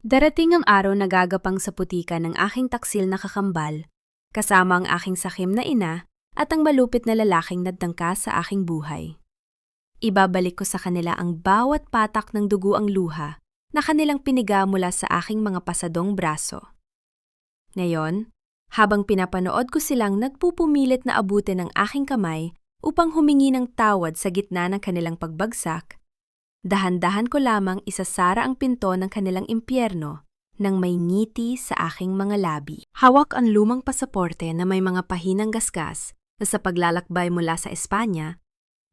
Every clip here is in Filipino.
Darating ang araw na gagapang sa putika ng aking taksil na kakambal, kasama ang aking sakim na ina at ang malupit na lalaking nagtangka sa aking buhay. Ibabalik ko sa kanila ang bawat patak ng duguang luha na kanilang piniga mula sa aking mga pasadong braso. Ngayon, habang pinapanood ko silang nagpupumilit na abutin ng aking kamay upang humingi ng tawad sa gitna ng kanilang pagbagsak, dahan-dahan ko lamang isasara ang pinto ng kanilang impyerno nang may ngiti sa aking mga labi. Hawak ang lumang pasaporte na may mga pahinang gasgas na sa paglalakbay mula sa Espanya,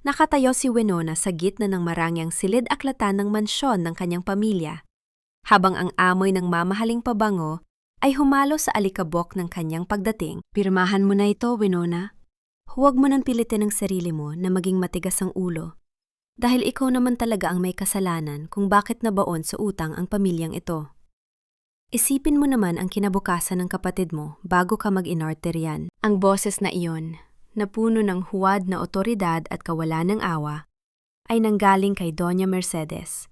nakatayo si Winona sa gitna ng marangyang silid-aklatan ng mansyon ng kanyang pamilya, habang ang amoy ng mamahaling pabango ay humalo sa alikabok ng kanyang pagdating. Pirmahan mo na ito, Winona. Huwag mo nang pilitin ang sarili mo na maging matigas ang ulo. Dahil ikaw naman talaga ang may kasalanan kung bakit nabaon sa utang ang pamilyang ito. Isipin mo naman ang kinabukasan ng kapatid mo bago ka mag-inorteryan. Ang boses na iyon, na puno ng huwad na otoridad at kawalan ng awa, ay nanggaling kay Doña Mercedes.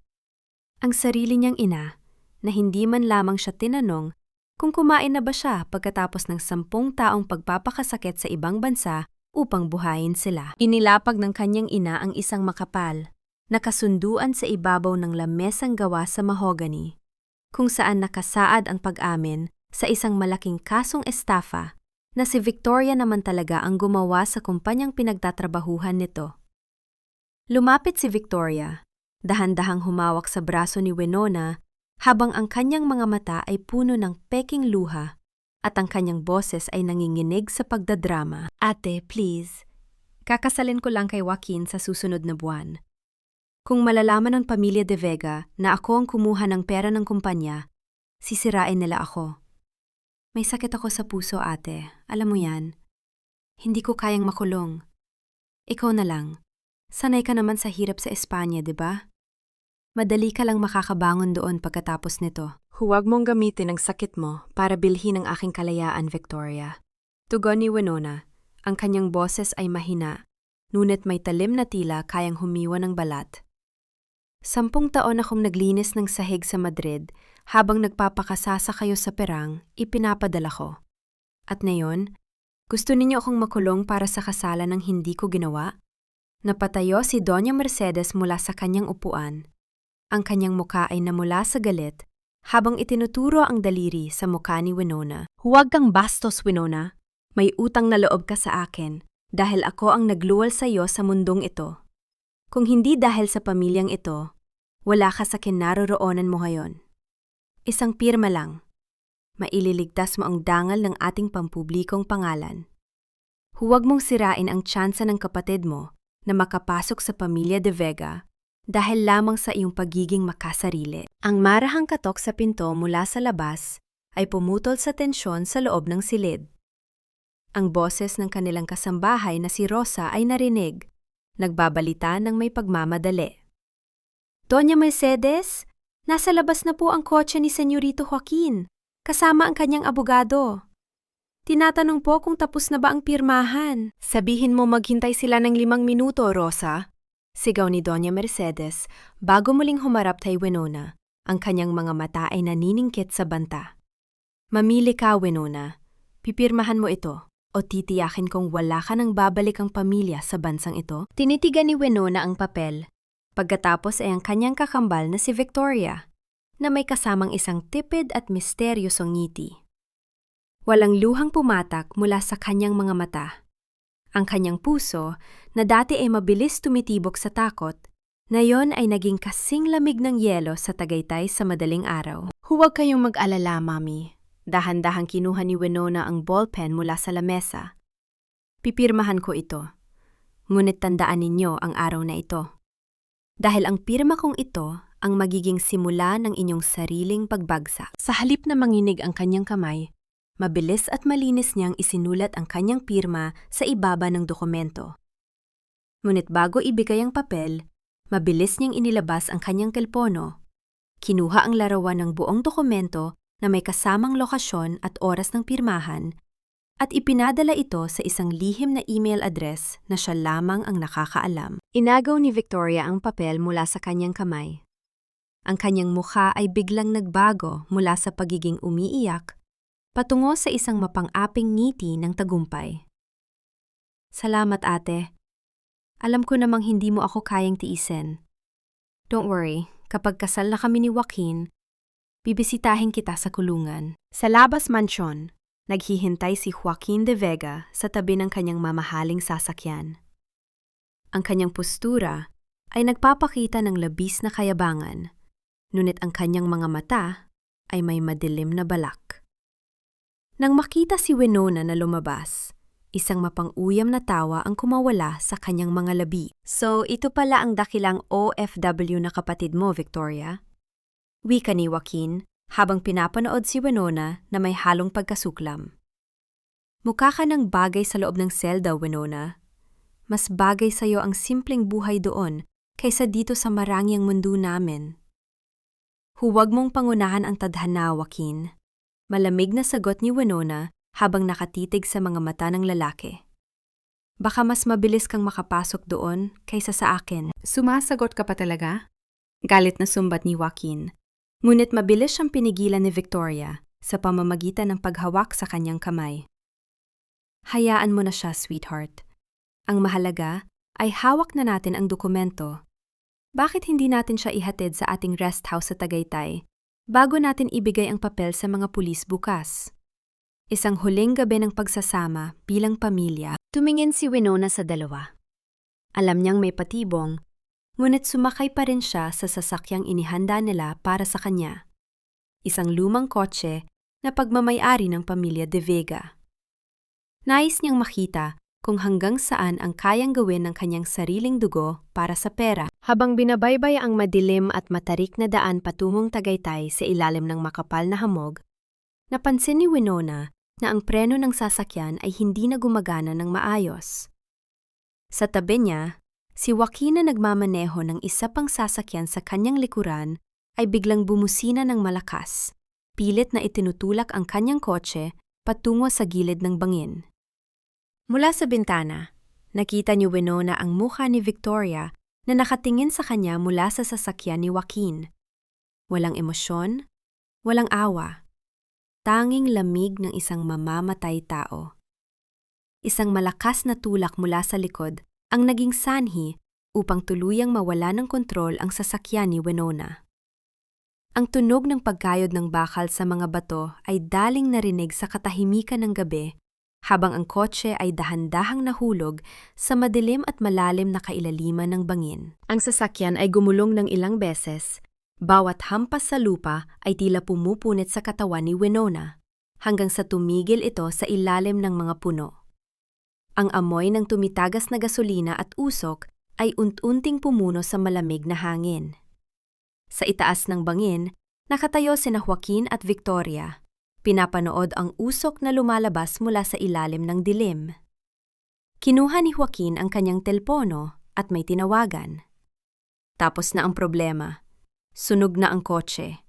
Ang sarili niyang ina, na hindi man lamang siya tinanong kung kumain na ba siya pagkatapos ng 10 taong pagpapakasakit sa ibang bansa upang buhayin sila. Inilapag ng kanyang ina ang isang makapal, nakasunduan sa ibabaw ng lamesang gawa sa mahogany, kung saan nakasaad ang pag-amin sa isang malaking kasong estafa na si Victoria naman talaga ang gumawa sa kumpanyang pinagtatrabahuhan nito. Lumapit si Victoria, dahan-dahang humawak sa braso ni Winona habang ang kanyang mga mata ay puno ng peking luha at ang kanyang boses ay nanginginig sa pagdadrama. Ate, please, kakasalin ko lang kay Joaquin sa susunod na buwan. Kung malalaman ng pamilya De Vega na ako ang kumuha ng pera ng kumpanya, sisirain nila ako. May sakit ako sa puso, ate. Alam mo yan. Hindi ko kayang makulong. Ikaw na lang. Sanay ka naman sa hirap sa Espanya, di ba? Madali ka lang makakabangon doon pagkatapos nito. Huwag mong gamitin ang sakit mo para bilhin ang aking kalayaan, Victoria. Tugon ni Winona. Ang kanyang boses ay mahina, ngunit may talim na tila kayang humiwa ng balat. 10 taon akong naglinis ng sahig sa Madrid habang nagpapakasasa kayo sa perang, ipinapadala ko. At ngayon, gusto ninyo akong makulong para sa kasalan ng hindi ko ginawa? Napatayo si Doña Mercedes mula sa kanyang upuan. Ang kanyang muka ay namula sa galit habang itinuturo ang daliri sa muka ni Winona. Huwag kang bastos, Winona. May utang na loob ka sa akin dahil ako ang nagluwal sa iyo sa mundong ito. Kung hindi dahil sa pamilyang ito, wala ka sa kinaroroonan mo ngayon. Isang pirma lang. Maililigtas mo ang dangal ng ating pampublikong pangalan. Huwag mong sirain ang tsansa ng kapatid mo na makapasok sa pamilya De Vega dahil lamang sa iyong pagiging makasarili. Ang marahang katok sa pinto mula sa labas ay pumutol sa tensyon sa loob ng silid. Ang boses ng kanilang kasambahay na si Rosa ay narinig, nagbabalita ng may pagmamadali. Doña Mercedes, nasa labas na po ang kotse ni Senyorito Joaquin, kasama ang kanyang abogado. Tinatanong po kung tapos na ba ang pirmahan. Sabihin mo maghintay sila ng 5 minuto, Rosa. Sigaw ni Doña Mercedes bago muling humarap kay Winona. Ang kanyang mga mata ay naniningkit sa banta. Mamili ka, Winona. Pipirmahan mo ito o titiyakin kong wala ka nang babalik ang pamilya sa bansang ito. Tinitigan ni Winona ang papel. Pagkatapos ay ang kanyang kakambal na si Victoria, na may kasamang isang tipid at misteryosong ngiti. Walang luhang pumatak mula sa kanyang mga mata. Ang kanyang puso, na dati ay mabilis tumitibok sa takot, ngayon ay naging kasing lamig ng yelo sa Tagaytay sa madaling araw. Huwag kayong mag-alala, Mami. Dahan-dahang kinuha ni Winona ang ballpen mula sa lamesa. Pipirmahan ko ito. Ngunit tandaan ninyo ang araw na ito. Dahil ang pirma kong ito ang magiging simula ng inyong sariling pagbagsak. Sa halip na manginig ang kanyang kamay, mabilis at malinis niyang isinulat ang kanyang pirma sa ibaba ng dokumento. Ngunit bago ibigay ang papel, mabilis niyang inilabas ang kanyang telpono. Kinuha ang larawan ng buong dokumento na may kasamang lokasyon at oras ng pirmahan at ipinadala ito sa isang lihim na email address na siya lamang ang nakakaalam. Inagaw ni Victoria ang papel mula sa kanyang kamay. Ang kanyang mukha ay biglang nagbago mula sa pagiging umiiyak patungo sa isang mapang-aping ngiti ng tagumpay. Salamat, ate. Alam ko namang hindi mo ako kayang tiisin. Don't worry, kapag kasal na kami ni Joaquin, bibisitahin kita sa kulungan. Sa Labas Mansion, naghihintay si Joaquin de Vega sa tabi ng kanyang mamahaling sasakyan. Ang kanyang postura ay nagpapakita ng labis na kayabangan, ngunit ang kanyang mga mata ay may madilim na balak. Nang makita si Winona na lumabas, isang mapang-uyam na tawa ang kumawala sa kanyang mga labi. So, ito pala ang dakilang OFW na kapatid mo, Victoria? Wika ni Joaquin habang pinapanood si Winona na may halong pagkasuklam. Mukha ka ng bagay sa loob ng selda, Winona. Mas bagay sa'yo ang simpleng buhay doon kaysa dito sa marangyang mundo namin. Huwag mong pangunahan ang tadhana, Joaquin. Malamig na sagot ni Winona habang nakatitig sa mga mata ng lalaki. Baka mas mabilis kang makapasok doon kaysa sa akin. Sumasagot ka pa talaga? Galit na sumbat ni Joaquin. Ngunit mabilis siyang pinigilan ni Victoria sa pamamagitan ng paghawak sa kanyang kamay. Hayaan mo na siya, sweetheart. Ang mahalaga ay hawak na natin ang dokumento. Bakit hindi natin siya ihatid sa ating rest house sa Tagaytay bago natin ibigay ang papel sa mga pulis bukas? Isang huling gabi ng pagsasama bilang pamilya. Tumingin si Winona sa dalawa. Alam niyang may patibong, ngunit sumakay pa rin siya sa sasakyang inihanda nila para sa kanya. Isang lumang kotse na pagmamay-ari ng pamilya De Vega. Nais niyang makita kung hanggang saan ang kayang gawin ng kanyang sariling dugo para sa pera. Habang binabaybay ang madilim at matarik na daan patungong Tagaytay sa ilalim ng makapal na hamog, napansin ni Winona na ang preno ng sasakyan ay hindi na gumagana ng maayos. Sa tabi niya, si Joaquin na nagmamaneho ng isa pang sasakyan sa kanyang likuran ay biglang bumusina ng malakas, pilit na itinutulak ang kanyang kotse patungo sa gilid ng bangin. Mula sa bintana, nakita ni Winona ang mukha ni Victoria na nakatingin sa kanya mula sa sasakyan ni Joaquin. Walang emosyon, walang awa. Tanging lamig ng isang mamamatay tao. Isang malakas na tulak mula sa likod ang naging sanhi upang tuluyang mawala ng kontrol ang sasakyan ni Winona. Ang tunog ng pagkayod ng bakal sa mga bato ay daling narinig sa katahimikan ng gabi habang ang kotse ay dahan-dahang nahulog sa madilim at malalim na kailaliman ng bangin. Ang sasakyan ay gumulong ng ilang beses. Bawat hampas sa lupa ay tila pumupunit sa katawan ni Winona, hanggang sa tumigil ito sa ilalim ng mga puno. Ang amoy ng tumitagas na gasolina at usok ay unti-unting pumuno sa malamig na hangin. Sa itaas ng bangin, nakatayo sina Joaquin at Victoria. Pinapanood ang usok na lumalabas mula sa ilalim ng dilim. Kinuha ni Joaquin ang kanyang telpono at may tinawagan. Tapos na ang problema. Sunog na ang kotse.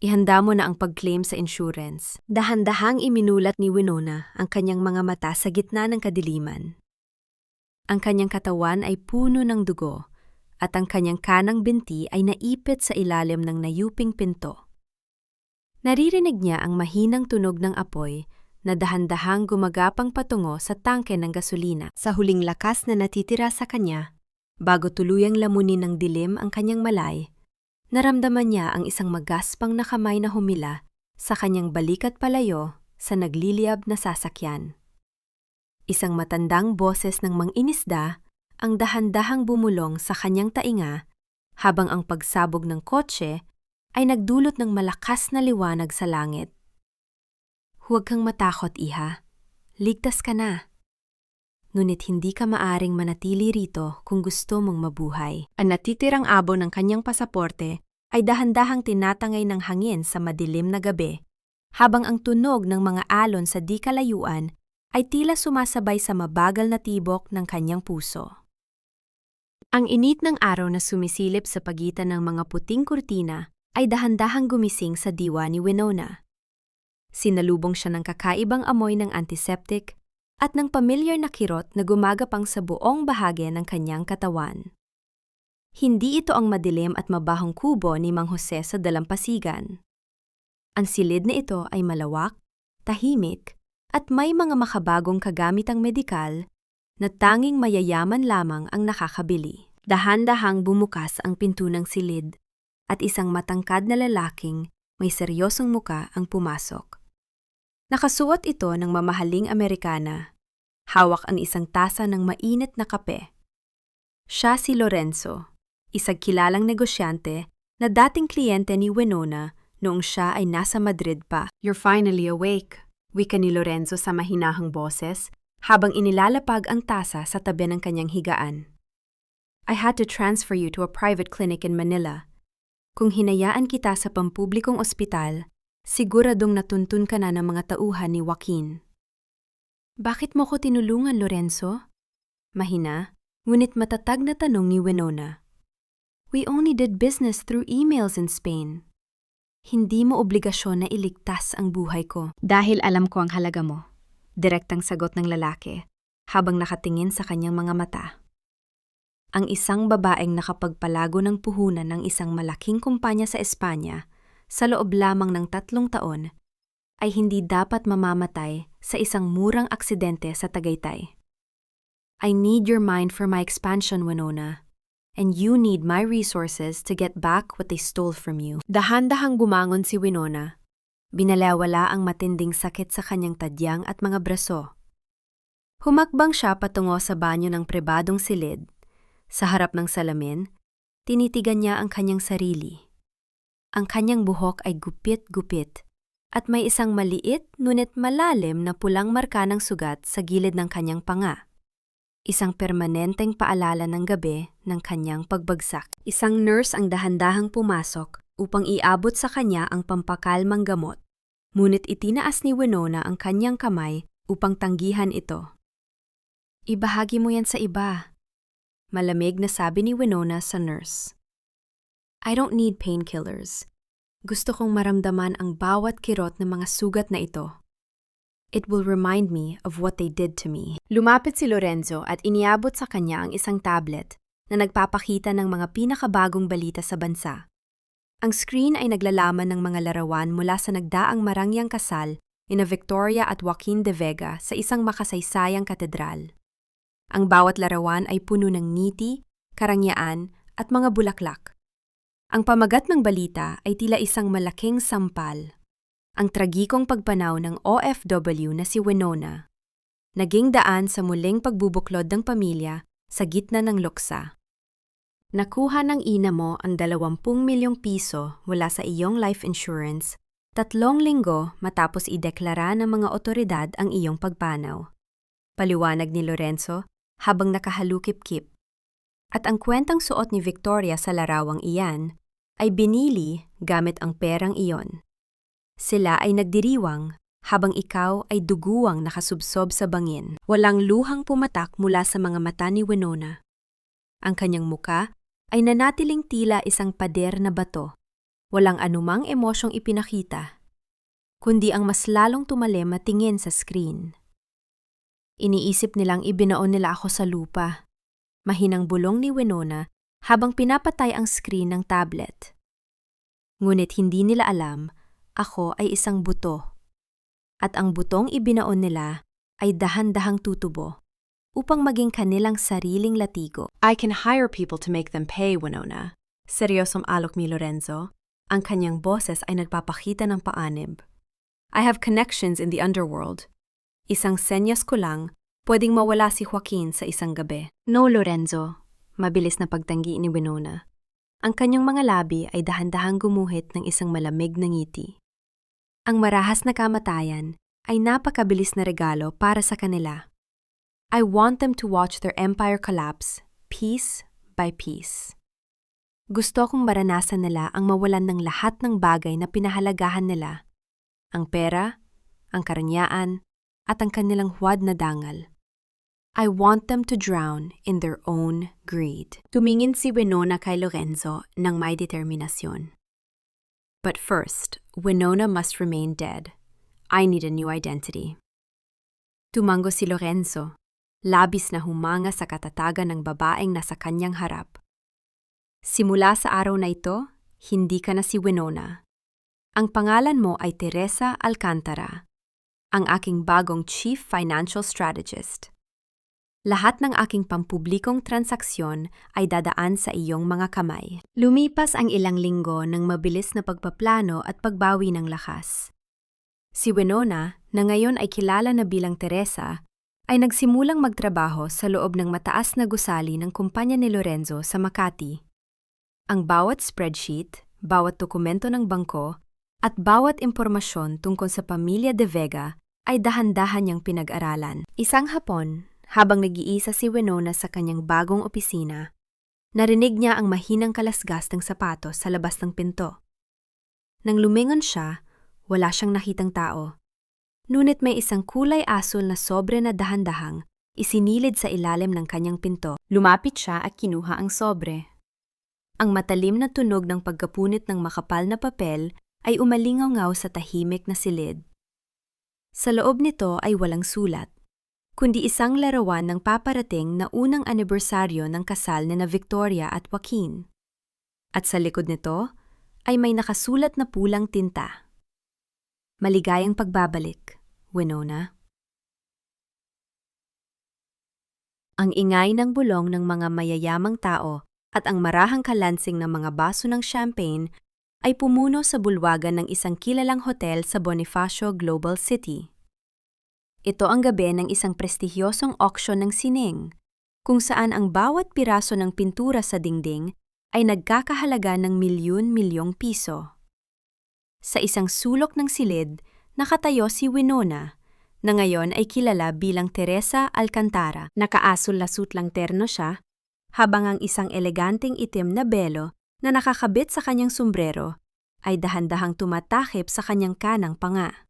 Ihanda mo na ang pag-claim sa insurance. Dahan-dahang iminulat ni Winona ang kanyang mga mata sa gitna ng kadiliman. Ang kanyang katawan ay puno ng dugo at ang kanyang kanang binti ay naipit sa ilalim ng nayuping pinto. Naririnig niya ang mahinang tunog ng apoy na dahan-dahang gumagapang patungo sa tangke ng gasolina. Sa huling lakas na natitira sa kanya, bago tuluyang lamunin ng dilim ang kanyang malay, naramdaman niya ang isang magaspang na kamay na humila sa kanyang balikat palayo sa nagliliyab na sasakyan. Isang matandang boses ng mangingisda ang dahan-dahang bumulong sa kanyang tainga habang ang pagsabog ng kotse ay nagdulot ng malakas na liwanag sa langit. Huwag kang matakot, iha. Ligtas ka na. Ngunit hindi ka maaring manatili rito kung gusto mong mabuhay. Ang natitirang abo ng kanyang pasaporte ay dahan-dahang tinatangay ng hangin sa madilim na gabi, habang ang tunog ng mga alon sa di kalayuan ay tila sumasabay sa mabagal na tibok ng kanyang puso. Ang init ng araw na sumisilip sa pagitan ng mga puting kurtina ay dahan-dahang gumising sa diwa ni Winona. Sinalubong siya ng kakaibang amoy ng antiseptic at ng pamilyar na kirot na gumagapang sa buong bahagi ng kanyang katawan. Hindi ito ang madilim at mabahong kubo ni Mang Jose sa dalampasigan. Ang silid na ito ay malawak, tahimik, at may mga makabagong kagamitang medikal na tanging mayayaman lamang ang nakakabili. Dahan-dahang bumukas ang pinto ng silid at isang matangkad na lalaking may seryosong muka ang pumasok. Nakasuot ito ng mamahaling Amerikana. Hawak ang isang tasa ng mainit na kape. Siya si Lorenzo, isang kilalang negosyante na dating kliyente ni Winona noong siya ay nasa Madrid pa. You're finally awake, wika ni Lorenzo sa mahinahang boses habang inilalapag ang tasa sa tabi ng kanyang higaan. I had to transfer you to a private clinic in Manila. Kung hinayaan kita sa pampublikong ospital, siguradong natuntun ka na ng mga tauhan ni Joaquin. Bakit mo ko tinulungan, Lorenzo? Mahina, ngunit matatag na tanong ni Winona. We only did business through emails in Spain. Hindi mo obligasyon na iligtas ang buhay ko. Dahil alam ko ang halaga mo. Direktang sagot ng lalaki, habang nakatingin sa kanyang mga mata. Ang isang babaeng nakapagpalago ng puhunan ng isang malaking kumpanya sa Espanya sa loob lamang ng 3 taon ay hindi dapat mamamatay sa isang murang aksidente sa Tagaytay. I need your mind for my expansion, Winona, and you need my resources to get back what they stole from you. Dahan-dahang bumangon si Winona. Binalawala ang matinding sakit sa kanyang tadyang at mga braso. Humakbang siya patungo sa banyo ng pribadong silid. Sa harap ng salamin, tinitigan niya ang kanyang sarili. Ang kanyang buhok ay gupit-gupit at may isang maliit ngunit malalim na pulang marka ng sugat sa gilid ng kanyang panga. Isang permanenteng paalala ng gabi ng kanyang pagbagsak. Isang nurse ang dahan-dahang pumasok upang iabot sa kanya ang pampakalmang gamot. Ngunit itinaas ni Winona ang kanyang kamay upang tanggihan ito. Ibahagi mo yan sa iba. Malamig na sabi ni Winona sa nurse. I don't need painkillers. Gusto kong maramdaman ang bawat kirot ng mga sugat na ito. It will remind me of what they did to me. Lumapit si Lorenzo at iniabot sa kanya ang isang tablet na nagpapakita ng mga pinakabagong balita sa bansa. Ang screen ay naglalaman ng mga larawan mula sa nagdaang marangyang kasal ina Victoria at Joaquin de Vega sa isang makasaysayang katedral. Ang bawat larawan ay puno ng ngiti, karangyaan at mga bulaklak. Ang pamagat ng balita ay tila isang malaking sampal. Ang tragikong pagpanaw ng OFW na si Winona. Naging daan sa muling pagbubuklod ng pamilya sa gitna ng luksa. Nakuha ng ina mo ang 20 milyong piso mula sa iyong life insurance 3 linggo matapos ideklara ng mga otoridad ang iyong pagpanaw. Paliwanag ni Lorenzo habang nakahalukip-kip. At ang kwentang suot ni Victoria sa larawang iyan ay binili gamit ang perang iyon. Sila ay nagdiriwang habang ikaw ay duguwang nakasubsob sa bangin. Walang luhang pumatak mula sa mga mata ni Winona. Ang kanyang muka ay nanatiling tila isang pader na bato. Walang anumang emosyong ipinakita, kundi ang mas lalong tumalim na tingin sa screen. Iniisip nilang ibinaon nila ako sa lupa. Mahinang bulong ni Winona habang pinapatay ang screen ng tablet. Ngunit hindi nila alam, ako ay isang buto. At ang butong ibinaon nila ay dahan-dahang tutubo upang maging kanilang sariling latigo. I can hire people to make them pay, Winona. Seryosong alok ni Lorenzo. Ang kanyang boses ay nagpapakita ng paanib. I have connections in the underworld. Isang senyas ko lang, pwedeng mawala si Joaquin sa isang gabi. No, Lorenzo. Mabilis na pagtanggi ni Winona. Ang kanyang mga labi ay dahan-dahang gumuhit ng isang malamig na ngiti. Ang marahas na kamatayan ay napakabilis na regalo para sa kanila. I want them to watch their empire collapse, piece by piece. Gusto kong maranasan nila ang mawalan ng lahat ng bagay na pinahalagahan nila. Ang pera, ang karanyaan, at ang kanilang huwad na dangal. I want them to drown in their own greed. Tumingin si Winona kay Lorenzo ng may determinasyon. But first, Winona must remain dead. I need a new identity. Tumango si Lorenzo, labis na humanga sa katatagan ng babaeng nasa kanyang harap. Simula sa araw na ito, hindi ka na si Winona. Ang pangalan mo ay Teresa Alcantara, ang aking bagong Chief Financial Strategist. Lahat ng aking pampublikong transaksyon ay dadaan sa iyong mga kamay. Lumipas ang ilang linggo ng mabilis na pagpaplano at pagbawi ng lakas. Si Winona, na ngayon ay kilala na bilang Teresa, ay nagsimulang magtrabaho sa loob ng mataas na gusali ng kumpanya ni Lorenzo sa Makati. Ang bawat spreadsheet, bawat dokumento ng bangko, at bawat impormasyon tungkol sa pamilya De Vega ay dahan-dahan niyang pinag-aralan. Isang hapon, habang nag-iisa si Winona sa kanyang bagong opisina, narinig niya ang mahinang kalasgas ng sapatos sa labas ng pinto. Nang lumingon siya, wala siyang nakitang tao. Ngunit may isang kulay asul na sobre na dahan-dahang isinilid sa ilalim ng kanyang pinto. Lumapit siya at kinuha ang sobre. Ang matalim na tunog ng pagkapunit ng makapal na papel ay umalingaw-ngaw sa tahimik na silid. Sa loob nito ay walang sulat, kundi isang larawan ng paparating na unang anibersaryo ng kasal ni na Victoria at Joaquin. At sa likod nito ay may nakasulat na pulang tinta. Maligayang pagbabalik, Winona. Ang ingay ng bulong ng mga mayayamang tao at ang marahang kalansing ng mga baso ng champagne ay pumuno sa bulwagan ng isang kilalang hotel sa Bonifacio Global City. Ito ang gabi ng isang prestigyosong auction ng sining, kung saan ang bawat piraso ng pintura sa dingding ay nagkakahalaga ng milyon-milyong piso. Sa isang sulok ng silid, nakatayo si Winona, na ngayon ay kilala bilang Teresa Alcantara. Nakaasul-lasut lang terno siya, habang ang isang eleganteng itim na belo na nakakabit sa kanyang sombrero ay dahan-dahang tumatakip sa kanyang kanang panga.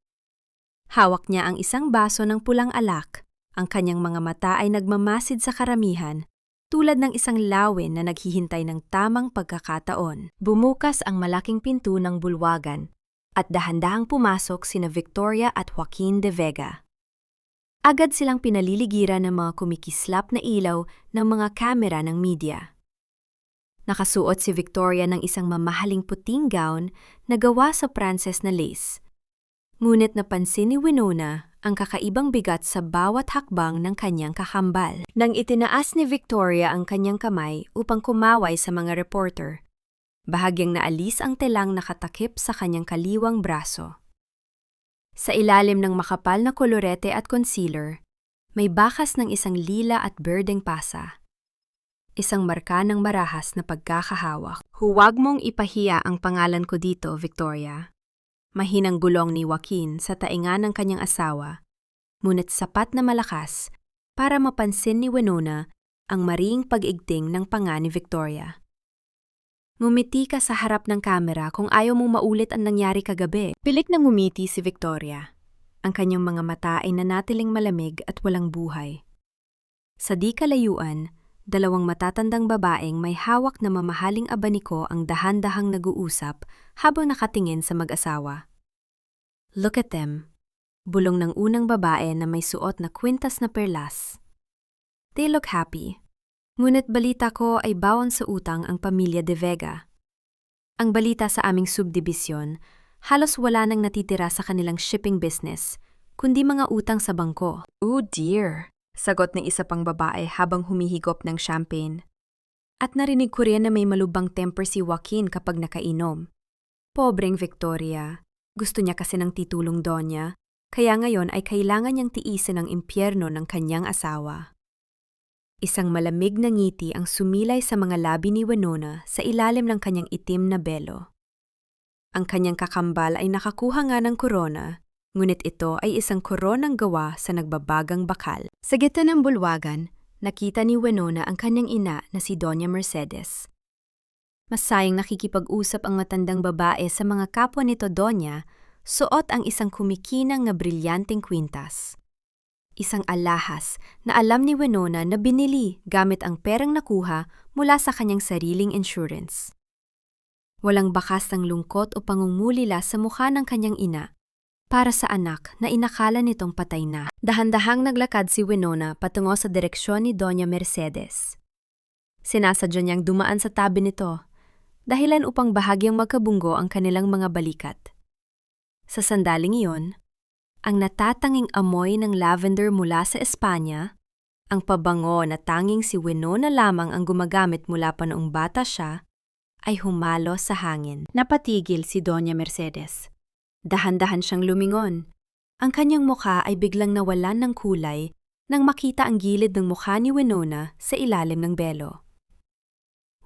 Hawak niya ang isang baso ng pulang alak, ang kanyang mga mata ay nagmamasid sa karamihan, tulad ng isang lawin na naghihintay ng tamang pagkakataon. Bumukas ang malaking pinto ng bulwagan at dahan-dahang pumasok sina Victoria at Joaquin De Vega. Agad silang pinaliligiran ng mga kumikislap na ilaw ng mga kamera ng media. Nakasuot si Victoria ng isang mamahaling puting gown na gawa sa Pranses na lace. Ngunit napansin ni Winona ang kakaibang bigat sa bawat hakbang ng kanyang kakambal. Nang itinaas ni Victoria ang kanyang kamay upang kumaway sa mga reporter, bahagyang naalis ang telang nakatakip sa kanyang kaliwang braso. Sa ilalim ng makapal na kolorete at concealer, may bakas ng isang lila at berdeng pasa. Isang marka ng marahas na pagkakahawak. Huwag mong ipahiya ang pangalan ko dito, Victoria. Mahinang bulong ni Joaquin sa tainga ng kanyang asawa, ngunit sapat na malakas para mapansin ni Winona ang mariing pag-igting ng panga ni Victoria. Ngumiti ka sa harap ng kamera kung ayaw mong maulit ang nangyari kagabi. Pilik na ngumiti si Victoria. Ang kanyang mga mata ay nanatiling malamig at walang buhay. Sa di kalayuan, dalawang matatandang babaeng may hawak na mamahaling abaniko ang dahan-dahang nag-uusap habang nakatingin sa mag-asawa. Look at them. Bulong ng unang babae na may suot na kwintas na perlas. They look happy. Ngunit balita ko ay baon sa utang ang pamilya De Vega. Ang balita sa aming subdibisyon, halos wala nang natitira sa kanilang shipping business, kundi mga utang sa bangko. Oh dear, sagot ng isa pang babae habang humihigop ng champagne. At narinig ko rin na may malubang temper si Joaquin kapag nakainom. Pobreng Victoria, gusto niya kasi ng titulong donya, kaya ngayon ay kailangan niyang tiisin ang impyerno ng kanyang asawa. Isang malamig na ngiti ang sumilay sa mga labi ni Winona sa ilalim ng kanyang itim na belo. Ang kanyang kakambal ay nakakuha nga ng korona, ngunit ito ay isang koronang gawa sa nagbabagang bakal. Sa gitna ng bulwagan, nakita ni Winona ang kanyang ina na si Doña Mercedes. Masayang nakikipag-usap ang matandang babae sa mga kapwa nito Doña, suot ang isang kumikinang na brilyanteng kwintas. Isang alahas na alam ni Winona na binili gamit ang perang nakuha mula sa kanyang sariling insurance. Walang bakas ng lungkot o pangungulila sa mukha ng kanyang ina para sa anak na inakala nitong patay na. Dahan-dahang naglakad si Winona patungo sa direksyon ni Doña Mercedes. Sinasadya niyang dumaan sa tabi nito, dahilan upang bahagyang magkabunggo ang kanilang mga balikat. Sa sandaling iyon, ang natatanging amoy ng lavender mula sa Espanya, ang pabango na tanging si Winona lamang ang gumagamit mula pa noong bata siya, ay humalo sa hangin. Napatigil si Doña Mercedes. Dahan-dahan siyang lumingon. Ang kanyang mukha ay biglang nawalan ng kulay nang makita ang gilid ng mukha ni Winona sa ilalim ng belo.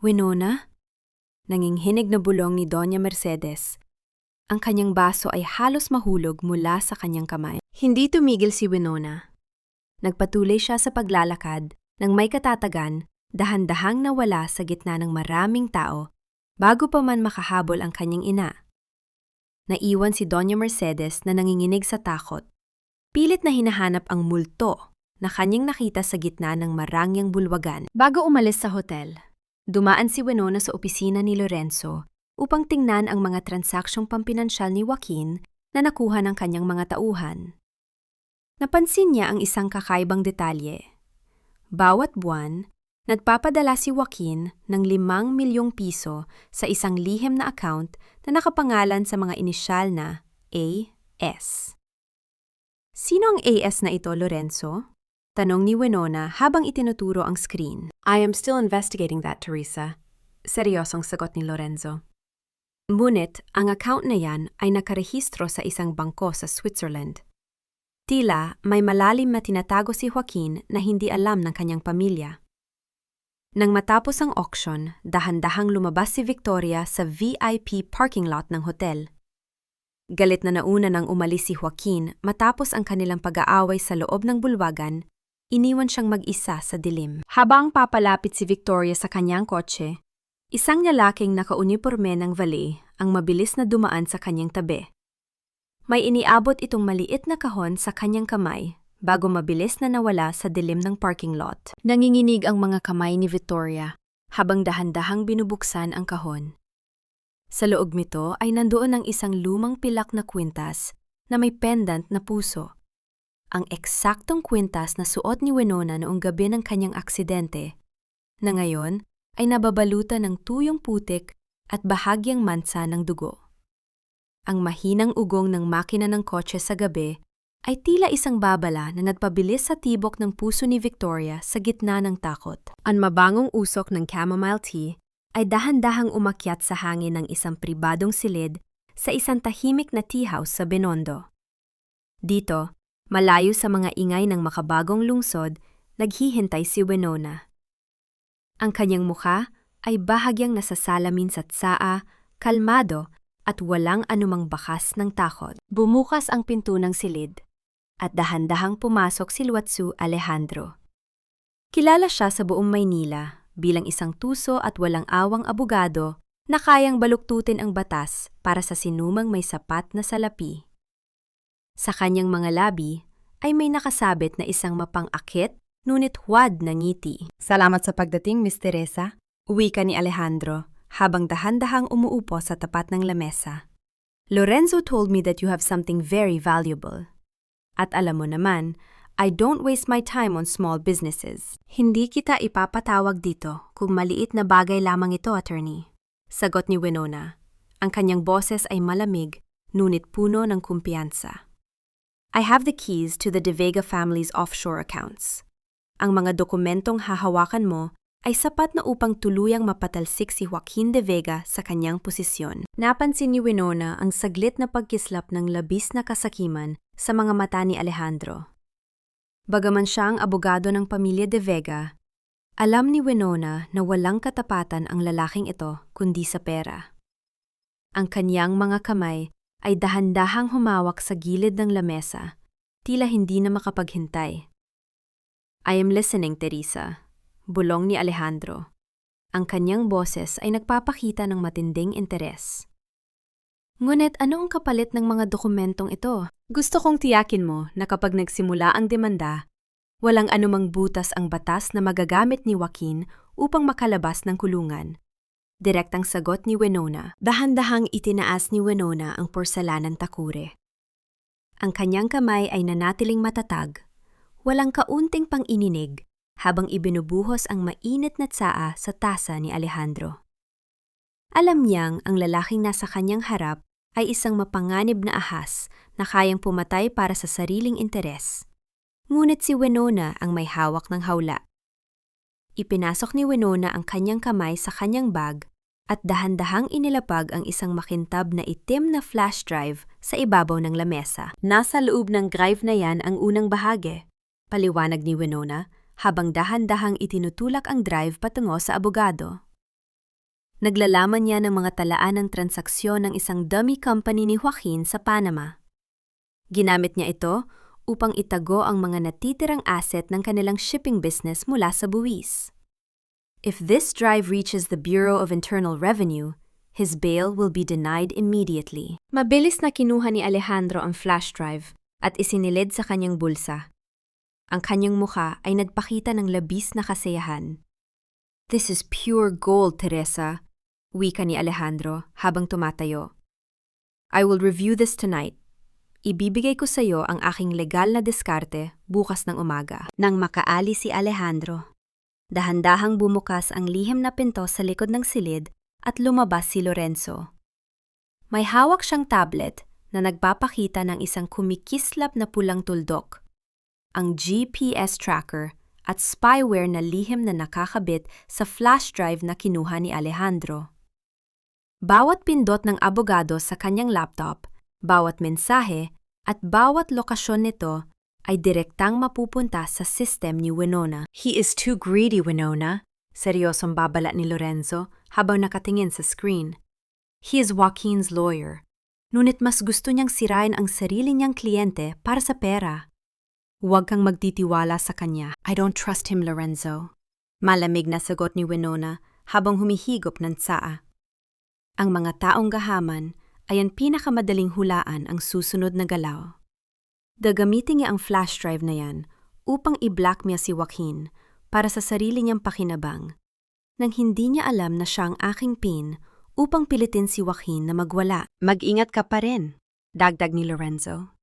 Winona? Nanginginig na bulong ni Doña Mercedes. Ang kanyang baso ay halos mahulog mula sa kanyang kamay. Hindi tumigil si Winona. Nagpatuloy siya sa paglalakad nang may katatagan, dahan-dahang nawala sa gitna ng maraming tao bago pa man makahabol ang kanyang ina. Naiwan si Doña Mercedes na nanginginig sa takot. Pilit na hinahanap ang multo na kanyang nakita sa gitna ng marangyang bulwagan. Bago umalis sa hotel, dumaan si Winona sa opisina ni Lorenzo upang tingnan ang mga transaksyong pampinansyal ni Joaquin na nakuha ng kanyang mga tauhan. Napansin niya ang isang kakaibang detalye. Bawat buwan, nagpapadala si Joaquin ng 5 milyong piso sa isang lihim na account na nakapangalan sa mga inisyal na AS. Sino ang AS na ito, Lorenzo? Tanong ni Winona habang itinuturo ang screen. I am still investigating that, Teresa. Seryosong sagot ni Lorenzo. Ngunit, ang account na yan ay nakarehistro sa isang bangko sa Switzerland. Tila may malalim na tinatago si Joaquin na hindi alam ng kanyang pamilya. Nang matapos ang auction, dahan-dahang lumabas si Victoria sa VIP parking lot ng hotel. Galit na nauna nang umalis si Joaquin matapos ang kanilang pag-aaway sa loob ng bulwagan, iniwan siyang mag-isa sa dilim. Habang papalapit si Victoria sa kanyang kotse, isang lalaking nakauniporme ng valet ang mabilis na dumaan sa kanyang tabi. May iniabot itong maliit na kahon sa kanyang kamay bago mabilis na nawala sa dilim ng parking lot. Nanginginig ang mga kamay ni Victoria habang dahan-dahang binubuksan ang kahon. Sa loob nito ay nandoon ang isang lumang pilak na kwintas na may pendant na puso. Ang eksaktong kwintas na suot ni Winona noong gabi ng kanyang aksidente, na ngayon ay nababalutan ng tuyong putik at bahagyang mansa ng dugo. Ang mahinang ugong ng makina ng kotse sa gabi ay tila isang babala na nagpabilis sa tibok ng puso ni Victoria sa gitna ng takot. Ang mabangong usok ng chamomile tea ay dahan-dahang umakyat sa hangin ng isang pribadong silid sa isang tahimik na tea house sa Binondo. Dito, malayo sa mga ingay ng makabagong lungsod, naghihintay si Winona. Ang kanyang mukha ay bahagyang nasasalamin sa tsaa, kalmado at walang anumang bakas ng takot. Bumukas ang pinto ng silid at dahan-dahang pumasok si Luatsu Alejandro. Kilala siya sa buong Maynila bilang isang tuso at walang awang abogado na kayang baluktutin ang batas para sa sinumang may sapat na salapi. Sa kanyang mga labi ay may nakasabit na isang mapang-akit ngunit huwad na ngiti. Salamat sa pagdating, Miss Teresa. Uwi ka ni Alejandro habang dahan-dahang umuupo sa tapat ng lamesa. Lorenzo told me that you have something very valuable. At alam mo naman, I don't waste my time on small businesses. Hindi kita ipapatawag dito kung maliit na bagay lamang ito, attorney. Sagot ni Winona. Ang kanyang boses ay malamig, ngunit puno ng kumpiyansa. I have the keys to the De Vega family's offshore accounts. Ang mga dokumentong hahawakan mo ay sapat na upang tuluyang mapatalsik si Joaquin De Vega sa kanyang posisyon. Napansin ni Winona ang saglit na pagkislap ng labis na kasakiman sa mga mata ni Alejandro. Bagaman siya ang abogado ng pamilya De Vega, alam ni Winona na walang katapatan ang lalaking ito kundi sa pera. Ang kanyang mga kamay ay dahan-dahang humawak sa gilid ng lamesa, tila hindi na makapaghintay. I am listening, Teresa. Bulong ni Alejandro. Ang kanyang boses ay nagpapakita ng matinding interes. Ngunit ano ang kapalit ng mga dokumentong ito? Gusto kong tiyakin mo na kapag nagsimula ang demanda, walang anumang butas ang batas na magagamit ni Joaquin upang makalabas ng kulungan. Direktang sagot ni Winona. Dahan-dahang itinaas ni Winona ang porselanang takure. Ang kanyang kamay ay nanatiling matatag, walang kaunting pang-ininig, habang ibinubuhos ang mainit na tsaa sa tasa ni Alejandro. Alam niyang ang lalaking nasa kanyang harap ay isang mapanganib na ahas na kayang pumatay para sa sariling interes. Ngunit si Winona ang may hawak ng hawla. Ipinasok ni Winona ang kanyang kamay sa kanyang bag at dahan-dahang inilapag ang isang makintab na itim na flash drive sa ibabaw ng lamesa. Nasa loob ng drive na yan ang unang bahagi, paliwanag ni Winona habang dahan-dahang itinutulak ang drive patungo sa abogado. Naglalaman niya ng mga talaan ng transaksyon ng isang dummy company ni Joaquin sa Panama. Ginamit niya ito upang itago ang mga natitirang asset ng kanilang shipping business mula sa buwis. If this drive reaches the Bureau of Internal Revenue, his bail will be denied immediately. Mabilis na kinuha ni Alejandro ang flash drive at isinilid sa kanyang bulsa. Ang kanyang mukha ay nagpakita ng labis na kasiyahan. "This is pure gold, Teresa," wika ni Alejandro habang tumatayo. "I will review this tonight. Ibibigay ko sa iyo ang aking legal na diskarte bukas ng umaga." Nang makaalis si Alejandro, dahan-dahang bumukas ang lihim na pinto sa likod ng silid at lumabas si Lorenzo. May hawak siyang tablet na nagpapakita ng isang kumikislap na pulang tuldok, ang GPS tracker at spyware na lihim na nakakabit sa flash drive na kinuha ni Alejandro. Bawat pindot ng abogado sa kanyang laptop, bawat mensahe, at bawat lokasyon nito ay direktang mapupunta sa system ni Winona. "He is too greedy, Winona," seryosong babala ni Lorenzo habang nakatingin sa screen. "He is Joaquin's lawyer, ngunit mas gusto niyang sirain ang sarili niyang kliyente para sa pera. Huwag kang magtitiwala sa kanya. I don't trust him, Lorenzo." Malamig na sagot ni Winona habang humihigop ng tsaa. Ang mga taong gahaman ay ang pinakamadaling hulaan ang susunod na galaw. Gagamitin niya ang flash drive na yan upang i-blackmail si Joaquin para sa sarili niyang pakinabang, nang hindi niya alam na siya ang aking pin upang pilitin si Joaquin na magwala. "Mag-ingat ka pa rin," dagdag ni Lorenzo.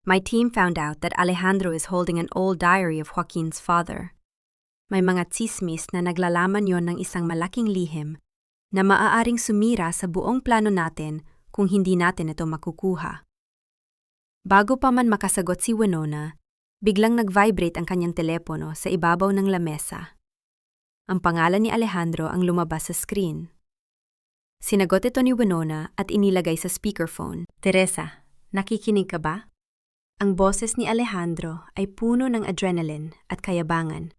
"My team found out that Alejandro is holding an old diary of Joaquin's father. May mga tsismis na naglalaman yon ng isang malaking lihim na maaaring sumira sa buong plano natin kung hindi natin ito makukuha." Bago pa man makasagot si Winona, biglang nag-vibrate ang kanyang telepono sa ibabaw ng lamesa. Ang pangalan ni Alejandro ang lumabas sa screen. Sinagot ito ni Winona at inilagay sa speakerphone. "Teresa, nakikinig ka ba?" Ang boses ni Alejandro ay puno ng adrenaline at kayabangan.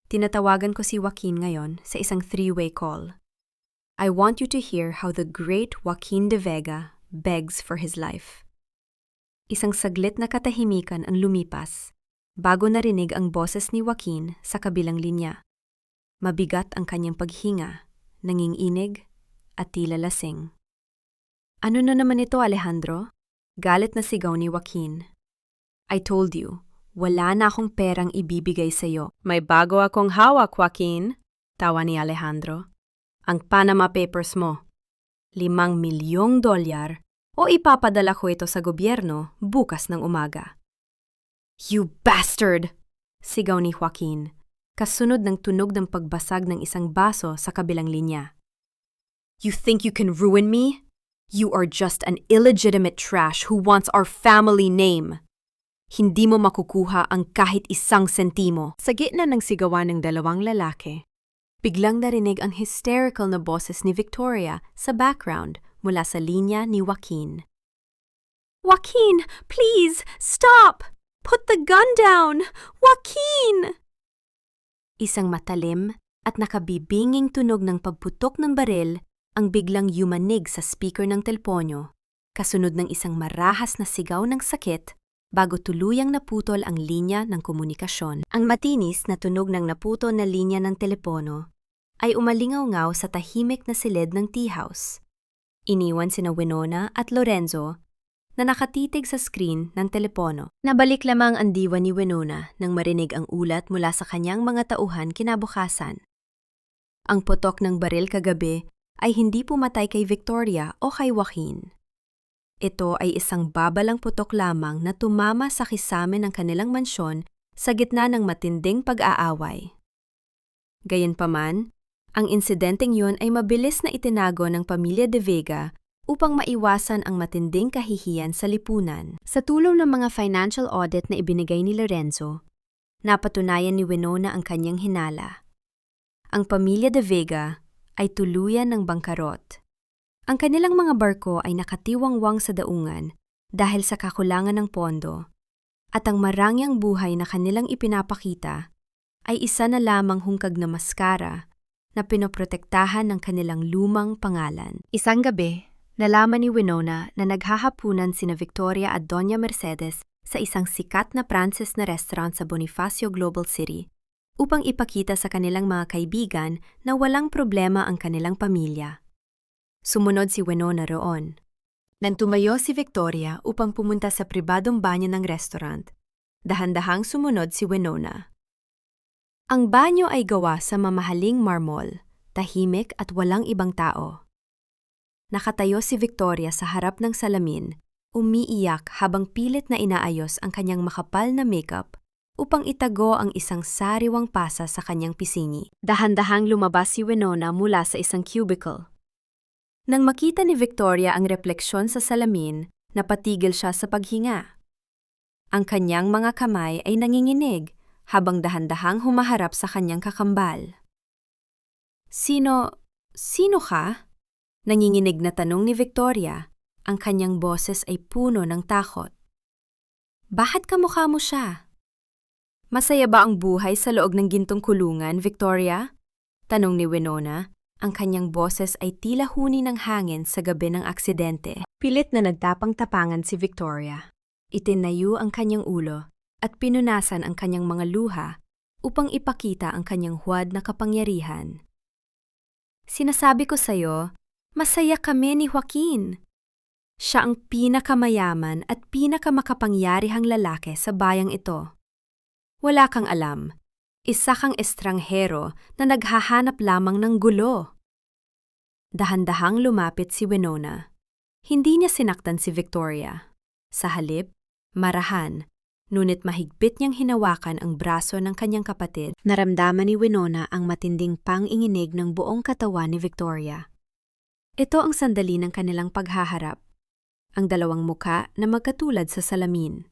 "Tinatawagan ko si Joaquin ngayon sa isang three-way call. I want you to hear how the great Joaquin de Vega begs for his life." Isang saglit na katahimikan ang lumipas bago narinig ang boses ni Joaquin sa kabilang linya. Mabigat ang kanyang paghinga, nanginginig at tila lasing. "Ano na naman ito, Alejandro?" Galit na sigaw ni Joaquin. "I told you, wala na akong perang ibibigay sa iyo." "May bago akong hawak, Joaquin," tawa ni Alejandro. "Ang Panama Papers mo. $5 milyong o ipapadala ko ito sa gobyerno bukas ng umaga." "You bastard!" sigaw ni Joaquin, kasunod ng tunog ng pagbasag ng isang baso sa kabilang linya. "You think you can ruin me? You are just an illegitimate trash who wants our family name. Hindi mo makukuha ang kahit isang sentimo." Sa gitna ng sigawan ng dalawang lalaki, biglang narinig ang hysterical na boses ni Victoria sa background mula sa linya ni Joaquin. "Joaquin, please, stop! Put the gun down! Joaquin!" Isang matalim at nakabibinging tunog ng pagputok ng baril ang biglang yumanig sa speaker ng telponyo, kasunod ng isang marahas na sigaw ng sakit bago tuluyang naputol ang linya ng komunikasyon. Ang matinis na tunog ng naputol na linya ng telepono ay umalingaw-ngaw sa tahimik na silid ng tea house. Iniwan sina Winona at Lorenzo na nakatitig sa screen ng telepono. Nabalik lamang ang diwa ni Winona nang marinig ang ulat mula sa kanyang mga tauhan kinabukasan. Ang putok ng baril kagabi ay hindi pumatay kay Victoria o kay Joaquin. Ito ay isang babalang putok lamang na tumama sa kisame ng kanilang mansyon sa gitna ng matinding pag-aaway. Gayunpaman, Ang insidenteng yun ay mabilis na itinago ng pamilya De Vega upang maiwasan ang matinding kahihiyan sa lipunan. Sa tulong ng mga financial audit na ibinigay ni Lorenzo, napatunayan ni Winona ang kanyang hinala. Ang pamilya De Vega ay tuluyan ng bangkarot. Ang kanilang mga barko ay nakatiwangwang sa daungan dahil sa kakulangan ng pondo, at ang marangyang buhay na kanilang ipinapakita ay isa na lamang hungkag na maskara na pinoprotektahan ng kanilang lumang pangalan. Isang gabi, nalaman ni Winona na naghahapunan sina Victoria at Doña Mercedes sa isang sikat na Pranses na restaurant sa Bonifacio Global City upang ipakita sa kanilang mga kaibigan na walang problema ang kanilang pamilya. Sumunod si Winona roon. Nang tumayo si Victoria upang pumunta sa pribadong banyo ng restaurant, dahan-dahang sumunod si Winona. Ang banyo ay gawa sa mamahaling marmol, tahimik at walang ibang tao. Nakatayo si Victoria sa harap ng salamin, umiiyak habang pilit na inaayos ang kanyang makapal na makeup upang itago ang isang sariwang pasa sa kanyang pisngi. Dahan-dahang lumabas si Winona mula sa isang cubicle. Nang makita ni Victoria ang refleksyon sa salamin, napatigil siya sa paghinga. Ang kanyang mga kamay ay nanginginig habang dahan-dahang humaharap sa kanyang kakambal. Sino ka? Nanginginig na tanong ni Victoria. Ang kanyang boses ay puno ng takot. Bakit kamukha mo siya? Masaya ba ang buhay sa loob ng gintong kulungan, Victoria? Tanong ni Winona. Ang kanyang boses ay tila huni ng hangin sa gabi ng aksidente. Pilit na nagtapang-tapangan si Victoria. Itinayo ang kanyang ulo at pinunasan ang kanyang mga luha upang ipakita ang kanyang huwad na kapangyarihan. Sinasabi ko sa'yo, masaya kami ni Joaquin. Siya ang pinakamayaman at pinakamakapangyarihang lalaki sa bayang ito. Wala kang alam. Isa kang estranghero na naghahanap lamang ng gulo. Dahan-dahang lumapit si Winona. Hindi niya sinaktan si Victoria. Sa halip, marahan, ngunit mahigpit niyang hinawakan ang braso ng kanyang kapatid. Naramdaman ni Winona ang matinding panginginig ng buong katawan ni Victoria. Ito ang sandali ng kanilang paghaharap. Ang dalawang muka na magkatulad sa salamin.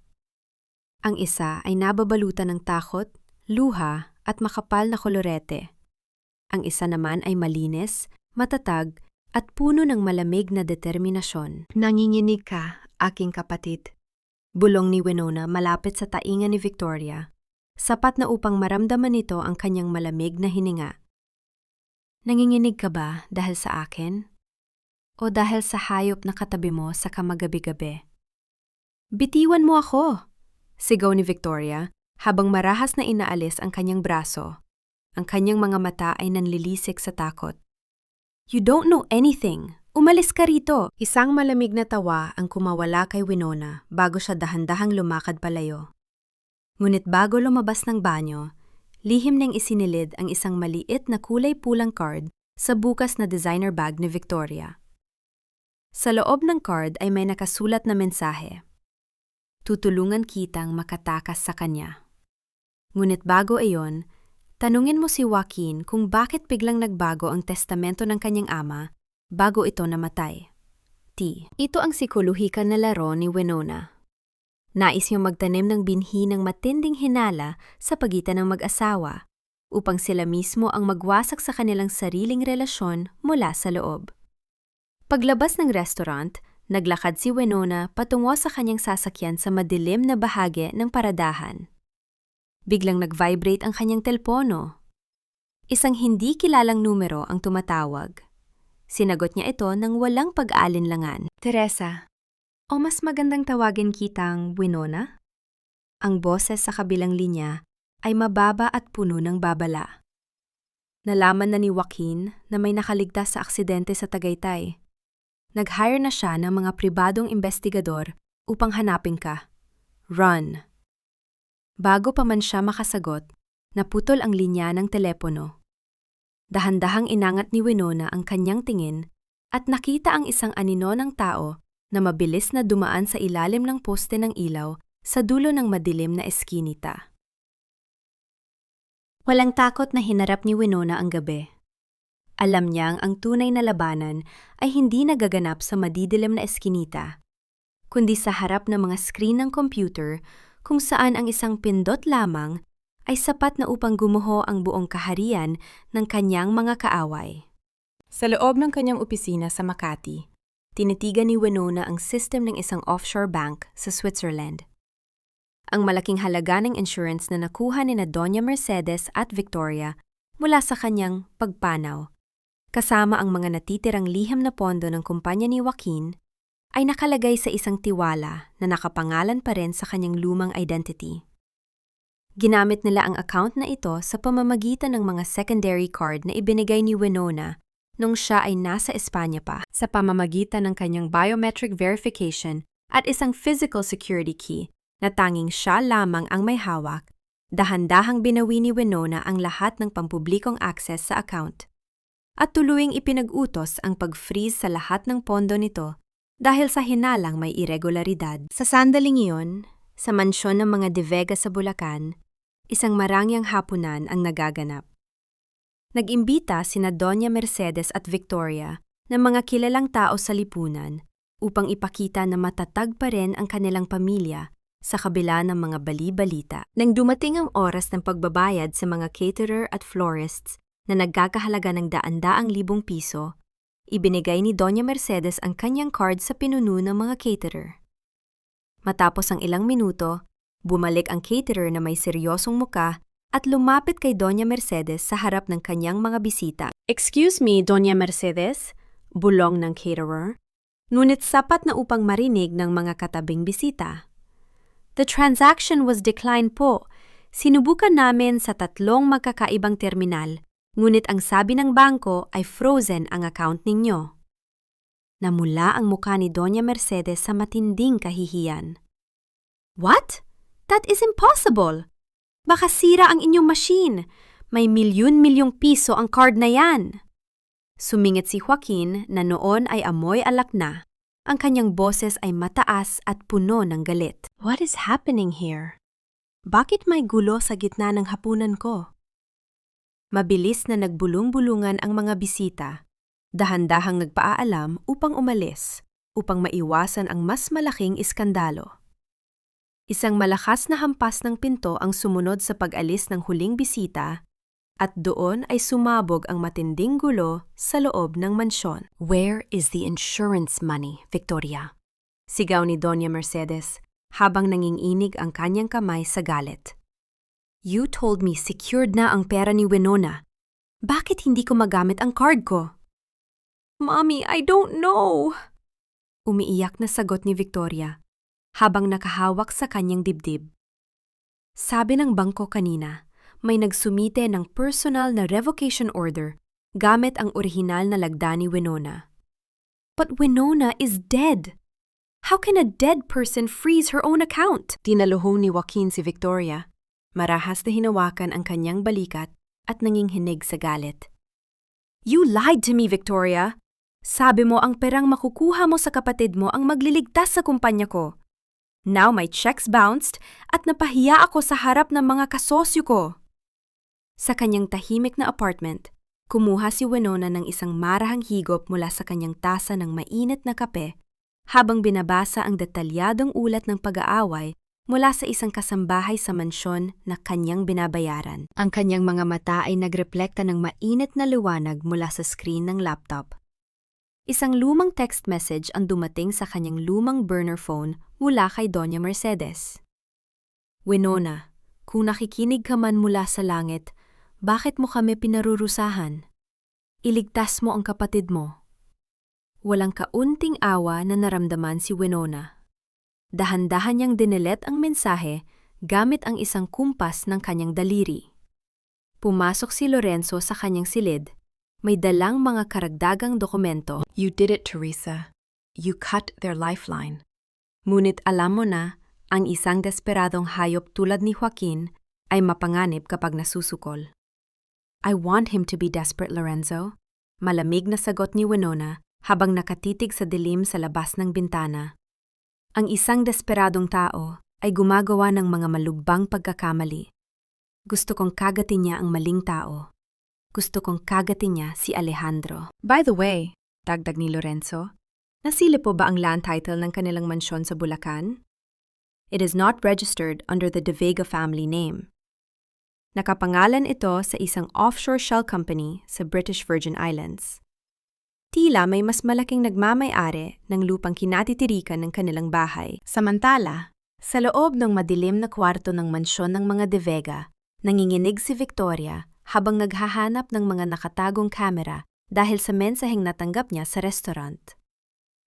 Ang isa ay nababalutan ng takot, luha at makapal na kolorete. Ang isa naman ay malinis, matatag at puno ng malamig na determinasyon. Nanginginig ka, aking kapatid. Bulong ni Winona malapit sa tainga ni Victoria, sapat na upang maramdaman nito ang kanyang malamig na hininga. Nanginginig ka ba dahil sa akin? O dahil sa hayop na katabi mo sa kamagabi-gabi? Bitiwan mo ako! Sigaw ni Victoria habang marahas na inaalis ang kanyang braso. Ang kanyang mga mata ay nanlilisik sa takot. You don't know anything! Umalis ka rito! Isang malamig na tawa ang kumawala kay Winona bago siya dahan-dahang lumakad palayo. Ngunit bago lumabas ng banyo, lihim niyang isinilid ang isang maliit na kulay pulang card sa bukas na designer bag ni Victoria. Sa loob ng card ay may nakasulat na mensahe. Tutulungan kitang makatakas sa kanya. Ngunit bago iyon, tanungin mo si Joaquin kung bakit biglang nagbago ang testamento ng kanyang ama bago ito namatay. Ito ang psikolohikal na laro ni Winona. Nais niyang magtanim ng binhi ng matinding hinala sa pagitan ng mag-asawa upang sila mismo ang magwasak sa kanilang sariling relasyon mula sa loob. Paglabas ng restaurant, naglakad si Winona patungo sa kanyang sasakyan sa madilim na bahagi ng paradahan. Biglang nag-vibrate ang kanyang telpono. Isang hindi kilalang numero ang tumatawag. Sinagot niya ito nang walang pag-aalinlangan. Teresa, o mas magandang tawagin kitang Winona? Ang boses sa kabilang linya ay mababa at puno ng babala. Nalaman na ni Joaquin na may nakaligtas sa aksidente sa Tagaytay. Nag-hire na siya ng mga pribadong investigador upang hanapin ka. Run! Bago pa man siya makasagot, naputol ang linya ng telepono. Dahan-dahang inangat ni Winona ang kanyang tingin at nakita ang isang anino ng tao na mabilis na dumaan sa ilalim ng poste ng ilaw sa dulo ng madilim na eskinita. Walang takot na hinarap ni Winona ang gabi. Alam niyang ang tunay na labanan ay hindi nagaganap sa madidilim na eskinita, kundi sa harap ng mga screen ng computer kung saan ang isang pindot lamang ay sapat na upang gumuho ang buong kaharian ng kanyang mga kaaway. Sa loob ng kanyang opisina sa Makati, tinitigan ni Winona ang system ng isang offshore bank sa Switzerland. Ang malaking halaga ng insurance na nakuha ni na Doña Mercedes at Victoria mula sa kanyang pagpanaw, kasama ang mga natitirang liham na pondo ng kumpanya ni Joaquin, ay nakalagay sa isang tiwala na nakapangalan pa rin sa kanyang lumang identity. Ginamit nila ang account na ito sa pamamagitan ng mga secondary card na ibinigay ni Winona nung siya ay nasa Espanya pa, sa pamamagitan ng kanyang biometric verification at isang physical security key na tanging siya lamang ang may hawak. Dahan-dahang binawi ni Winona ang lahat ng pampublikong access sa account at tuluyang ipinag-utos ang pag-freeze sa lahat ng pondo nito dahil sa hinalang may irregularidad. Sa sandaling iyon, sa mansyon ng mga De Vega sa Bulacan, isang marangyang hapunan ang nagaganap. Nag-imbita sina Doña Mercedes at Victoria ng mga kilalang tao sa lipunan upang ipakita na matatag pa rin ang kanilang pamilya sa kabila ng mga bali-balita. Nang dumating ang oras ng pagbabayad sa mga caterer at florists na nagkakahalaga ng daan-daang libong piso, ibinigay ni Doña Mercedes ang kanyang card sa pinuno ng mga caterer. Matapos ang ilang minuto, bumalik ang caterer na may seryosong muka at lumapit kay Doña Mercedes sa harap ng kanyang mga bisita. "Excuse me, Doña Mercedes," bulong ng caterer, ngunit sapat na upang marinig ng mga katabing bisita. "The transaction was declined po. Sinubukan namin sa 3 magkakaibang terminal, ngunit ang sabi ng bangko ay frozen ang account ninyo." Namula ang mukha ni Doña Mercedes sa matinding kahihiyan. "What? That is impossible! Baka sira ang inyong machine. May milyon-milyong piso ang card na yan." Sumingit si Joaquin na noon ay amoy alak na. Ang kanyang boses ay mataas at puno ng galit. "What is happening here? Bakit may gulo sa gitna ng hapunan ko?" Mabilis na nagbulong-bulungan ang mga bisita, dahan-dahang nagpaalam upang umalis, upang maiwasan ang mas malaking iskandalo. Isang malakas na hampas ng pinto ang sumunod sa pag-alis ng huling bisita, at doon ay sumabog ang matinding gulo sa loob ng mansyon. "Where is the insurance money, Victoria?" sigaw ni Doña Mercedes habang nanginginig ang kanyang kamay sa galit. "You told me secured na ang pera ni Winona. Bakit hindi ko magamit ang card ko?" "Mommy, I don't know," umiiyak na sagot ni Victoria habang nakahawak sa kanyang dibdib. Sabi ng bangko kanina, may nagsumite ng personal na revocation order gamit ang orihinal na lagda ni Winona. "But Winona is dead. How can a dead person freeze her own account?" Tinaluhong ni Joaquin si Victoria. Marahas na hinawakan ang kanyang balikat at nanginghinig sa galit. "You lied to me, Victoria. Sabi mo ang perang makukuha mo sa kapatid mo ang magliligtas sa kumpanya ko. Now my checks bounced at napahiya ako sa harap ng mga kasosyo ko." Sa kanyang tahimik na apartment, kumuha si Winona ng isang marahang higop mula sa kanyang tasa ng mainit na kape habang binabasa ang detalyadong ulat ng pag-aaway mula sa isang kasambahay sa mansyon na kanyang binabayaran. Ang kanyang mga mata ay nagrepлекta ng mainit na liwanag mula sa screen ng laptop. Isang lumang text message ang dumating sa kanyang lumang burner phone mula kay Doña Mercedes. "Winona, kung nakikinig ka man mula sa langit, bakit mo kami pinarurusahan? Iligtas mo ang kapatid mo." Walang kaunting awa na naramdaman si Winona. Dahan-dahan niyang dinelet ang mensahe gamit ang isang kumpas ng kanyang daliri. Pumasok si Lorenzo sa kanyang silid. May dalang mga karagdagang dokumento. "You did it, Teresa. You cut their lifeline." Ngunit alam mo na, ang isang desperadong hayop tulad ni Joaquin ay mapanganib kapag nasusukol. "I want him to be desperate, Lorenzo," malamig na sagot ni Winona habang nakatitig sa dilim sa labas ng bintana. Ang isang desperadong tao ay gumagawa ng mga malugbang pagkakamali. Gusto kong kagatin niya ang maling tao. Gusto kong kagatin niya si Alejandro. By the way, dagdag ni Lorenzo, nasili po ba ang land title ng kanilang mansyon sa Bulacan? It is not registered under the De Vega family name. Nakapangalan ito sa isang offshore shell company sa British Virgin Islands. Tila may mas malaking nagmamay-ari ng lupang kinatitirikan ng kanilang bahay. Samantala, sa loob ng madilim na kwarto ng mansyon ng mga De Vega, nanginginig si Victoria habang naghahanap ng mga nakatagong kamera dahil sa mensaheng natanggap niya sa restaurant.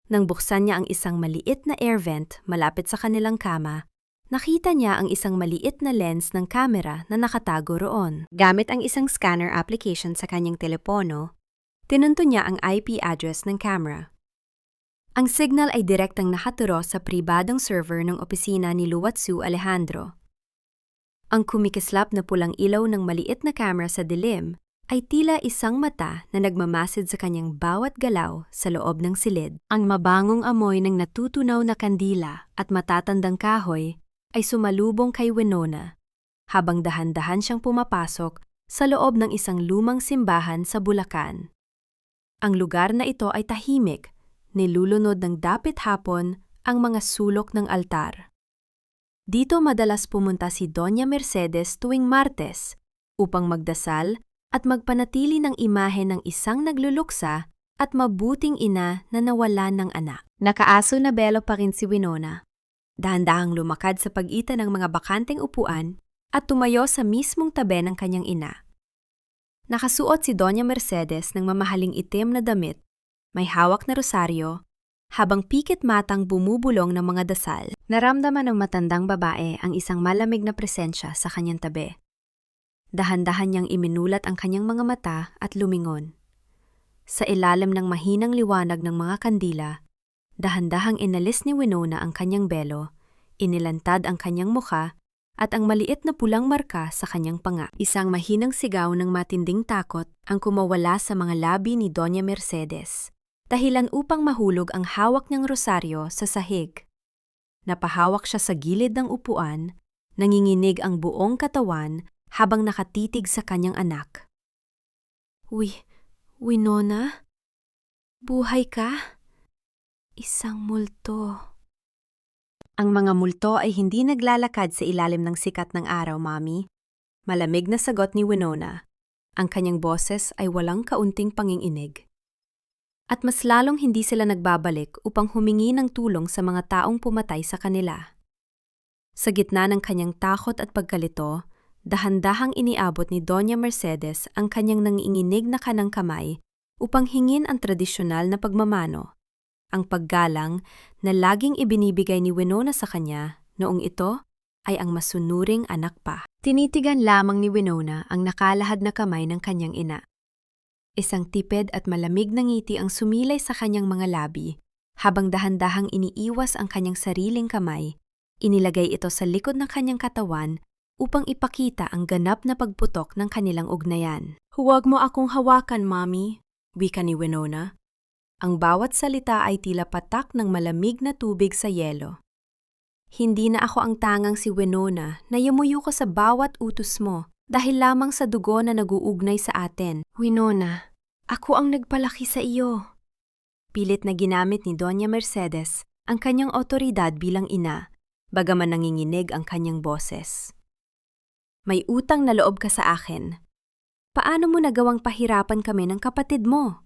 Nang buksan niya ang isang maliit na air vent malapit sa kanilang kama, nakita niya ang isang maliit na lens ng kamera na nakatago roon. Gamit ang isang scanner application sa kanyang telepono, tinunto niya ang IP address ng camera. Ang signal ay direktang nakaturo sa pribadong server ng opisina ni Luwatsu Alejandro. Ang kumikislap na pulang ilaw ng maliit na camera sa dilim ay tila isang mata na nagmamasid sa kanyang bawat galaw sa loob ng silid. Ang mabangong amoy ng natutunaw na kandila at matatandang kahoy ay sumalubong kay Winona habang dahan-dahan siyang pumapasok sa loob ng isang lumang simbahan sa Bulacan. Ang lugar na ito ay tahimik, nilulunod ng dapit hapon ang mga sulok ng altar. Dito madalas pumunta si Doña Mercedes tuwing Martes upang magdasal at magpanatili ng imahe ng isang nagluluksa at mabuting ina na nawalan ng anak. Nakaaso na belo pa rin si Winona. Dahan-dahang lumakad sa pagitan ng mga bakanteng upuan at tumayo sa mismong tabi ng kanyang ina. Nakasuot si Doña Mercedes ng mamahaling itim na damit, may hawak na rosaryo, habang pikit matang bumubulong ng mga dasal. Naramdaman ng matandang babae ang isang malamig na presensya sa kanyang tabi. Dahan-dahan niyang iminulat ang kanyang mga mata at lumingon. Sa ilalim ng mahinang liwanag ng mga kandila, dahan-dahang inalis ni Winona ang kanyang belo, inilantad ang kanyang mukha, at ang maliit na pulang marka sa kanyang panga. Isang mahinang sigaw ng matinding takot ang kumawala sa mga labi ni Doña Mercedes, dahilan upang mahulog ang hawak niyang rosaryo sa sahig. Napahawak siya sa gilid ng upuan, nanginginig ang buong katawan habang nakatitig sa kanyang anak. Winona? Buhay ka? Isang multo. Ang mga multo ay hindi naglalakad sa ilalim ng sikat ng araw, Mami. Malamig na sagot ni Winona. Ang kanyang boses ay walang kaunting panginginig. At mas lalong hindi sila nagbabalik upang humingi ng tulong sa mga taong pumatay sa kanila. Sa gitna ng kanyang takot at pagkalito, dahan-dahang iniabot ni Doña Mercedes ang kanyang nanginginig na kanang kamay upang hingin ang tradisyonal na pagmamano, ang paggalang na laging ibinibigay ni Winona sa kanya noong ito ay ang masunuring anak pa. Tinitigan lamang ni Winona ang nakalahad na kamay ng kanyang ina. Isang tipid at malamig na ngiti ang sumilay sa kanyang mga labi, habang dahan-dahang iniiwas ang kanyang sariling kamay, inilagay ito sa likod ng kanyang katawan upang ipakita ang ganap na pagputok ng kanilang ugnayan. Huwag mo akong hawakan, Mami, wika ni Winona. Ang bawat salita ay tila patak ng malamig na tubig sa yelo. Hindi na ako ang tangang si Winona na yumuyo ko sa bawat utos mo dahil lamang sa dugo na naguugnay sa atin. Winona, ako ang nagpalaki sa iyo. Pilit na ginamit ni Doña Mercedes ang kanyang otoridad bilang ina, bagaman nanginginig ang kanyang boses. May utang na loob ka sa akin. Paano mo nagawang pahirapan kami ng kapatid mo?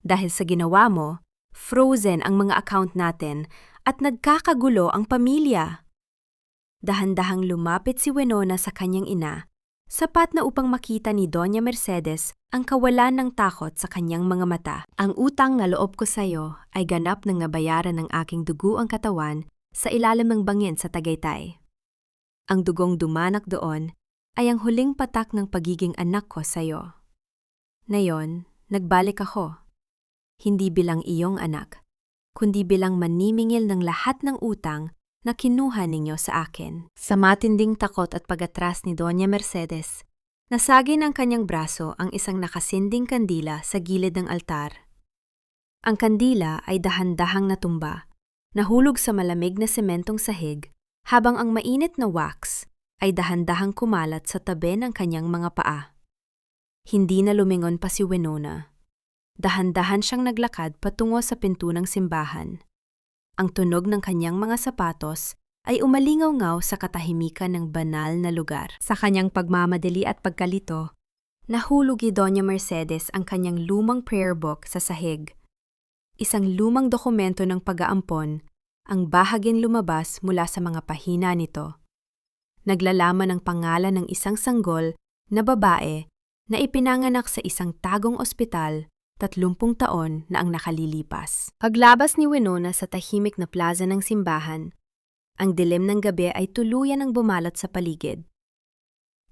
Dahil sa ginawa mo, frozen ang mga account natin at nagkakagulo ang pamilya. Dahan-dahang lumapit si Winona sa kanyang ina, sapat na upang makita ni Doña Mercedes ang kawalan ng takot sa kanyang mga mata. Ang utang na loob ko sa iyo ay ganap ng nabayaran ng aking dugo ang katawan sa ilalim ng bangin sa Tagaytay. Ang dugong dumanak doon ay ang huling patak ng pagiging anak ko sa iyo. Ngayon, nagbalik ako. Hindi bilang iyong anak, kundi bilang manimingil ng lahat ng utang na kinuha ninyo sa akin. Sa matinding takot at pag-atras ni Doña Mercedes, nasagin ng kanyang braso ang isang nakasinding kandila sa gilid ng altar. Ang kandila ay dahan-dahang natumba, nahulog sa malamig na sementong sahig, habang ang mainit na wax ay dahan-dahang kumalat sa tabi ng kanyang mga paa. Hindi na lumingon pa si Winona. Dahan-dahan siyang naglakad patungo sa pinto ng simbahan. Ang tunog ng kanyang mga sapatos ay umalingaw-ngaw sa katahimikan ng banal na lugar. Sa kanyang pagmamadali at pagkalito, nahulog ni Doña Mercedes ang kanyang lumang prayer book sa sahig. Isang lumang dokumento ng pag-aampon, ang bahaging lumabas mula sa mga pahina nito. Naglalaman ng pangalan ng isang sanggol na babae na ipinanganak sa isang tagong ospital 30 taon na ang nakalilipas. Paglabas ni Winona sa tahimik na plaza ng simbahan, ang dilim ng gabi ay tuluyan ang bumalot sa paligid.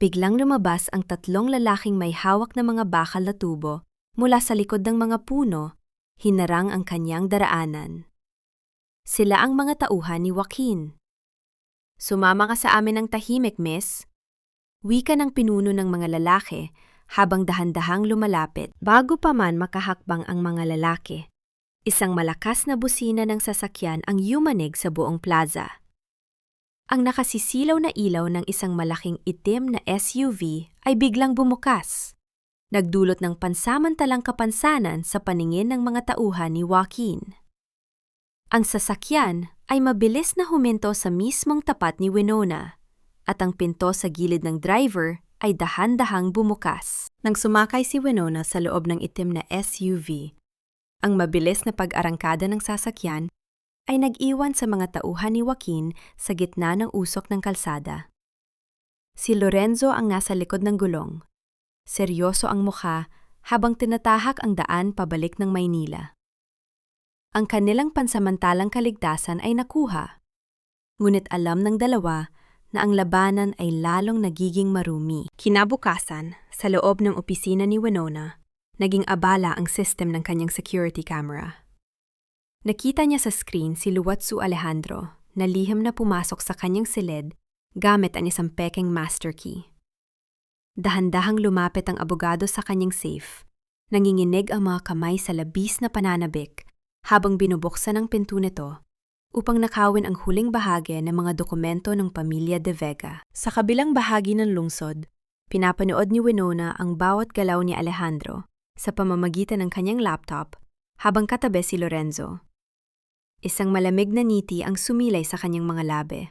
Biglang lumabas ang 3 lalaking may hawak na mga bakal na tubo mula sa likod ng mga puno, hinarang ang kanyang daraanan. Sila ang mga tauhan ni Joaquin. "Sumama ka sa amin ng tahimik, miss," wika ng pinuno ng mga lalaki habang dahan-dahang lumalapit. Bago pa man makahakbang ang mga lalaki, isang malakas na busina ng sasakyan ang yumanig sa buong plaza. Ang nakasisilaw na ilaw ng isang malaking itim na SUV ay biglang bumukas, nagdulot ng pansamantalang kapansanan sa paningin ng mga tauhan ni Joaquin. Ang sasakyan ay mabilis na huminto sa mismong tapat ni Winona, at ang pinto sa gilid ng driver ay dahan-dahang bumukas. Nang sumakay si Winona sa loob ng itim na SUV, ang mabilis na pag-arangkada ng sasakyan ay nag-iwan sa mga tauhan ni Joaquin sa gitna ng usok ng kalsada. Si Lorenzo ang nasa likod ng gulong. Seryoso ang mukha habang tinatahak ang daan pabalik ng Maynila. Ang kanilang pansamantalang kaligtasan ay nakuha, ngunit alam ng dalawa na ang labanan ay lalong nagiging marumi. Kinabukasan, sa loob ng opisina ni Winona, naging abala ang system ng kanyang security camera. Nakita niya sa screen si Luwatsu Alejandro na lihim na pumasok sa kanyang silid gamit ang isang peking master key. Dahan-dahang lumapit ang abogado sa kanyang safe. Nanginginig ang mga kamay sa labis na pananabik habang binubuksan ang pinto nito upang nakawin ang huling bahagi ng mga dokumento ng pamilya De Vega. Sa kabilang bahagi ng lungsod, pinapanood ni Winona ang bawat galaw ni Alejandro sa pamamagitan ng kanyang laptop habang katabi si Lorenzo. Isang malamig na ngiti ang sumilay sa kanyang mga labi.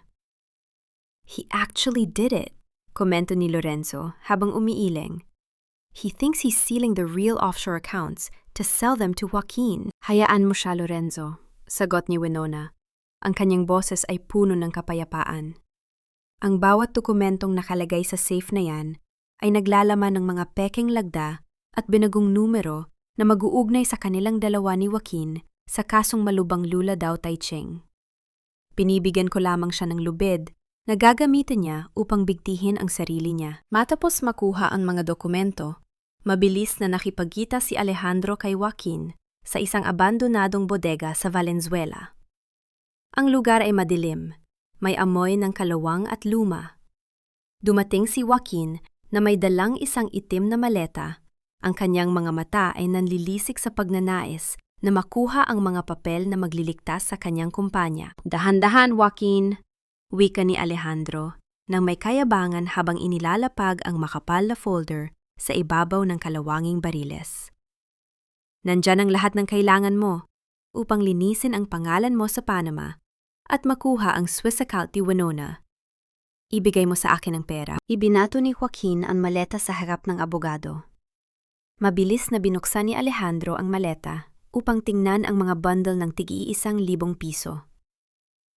"He actually did it," komento ni Lorenzo habang umiiling. "He thinks he's stealing the real offshore accounts to sell them to Joaquin." "Hayaan mo siya, Lorenzo," sagot ni Winona. Ang kanyang boses ay puno ng kapayapaan. Ang bawat dokumentong nakalagay sa safe na yan ay naglalaman ng mga peking lagda at binagong numero na mag-uugnay sa kanilang dalawa ni Joaquin sa kasong malubang lula daw Tai Ching. Pinibigyan ko lamang siya ng lubid na gagamitin niya upang bigtihin ang sarili niya. Matapos makuha ang mga dokumento, mabilis na nakipagkita si Alejandro kay Joaquin sa isang abandonadong bodega sa Valenzuela. Ang lugar ay madilim, may amoy ng kalawang at luma. Dumating si Joaquin na may dalang isang itim na maleta. Ang kanyang mga mata ay nanlilisik sa pagnanais na makuha ang mga papel na magliligtas sa kanyang kumpanya. "Dahan-dahan, Joaquin," wika ni Alejandro, nang may kayabangan habang inilalapag ang makapal na folder sa ibabaw ng kalawanging bariles. "Nandyan ang lahat ng kailangan mo upang linisin ang pangalan mo sa Panama at makuha ang Swiss account ni Winona. Ibigay mo sa akin ang pera." Ibinato ni Joaquin ang maleta sa harap ng abogado. Mabilis na binuksan ni Alejandro ang maleta upang tingnan ang mga bundle ng tig-1,000 piso.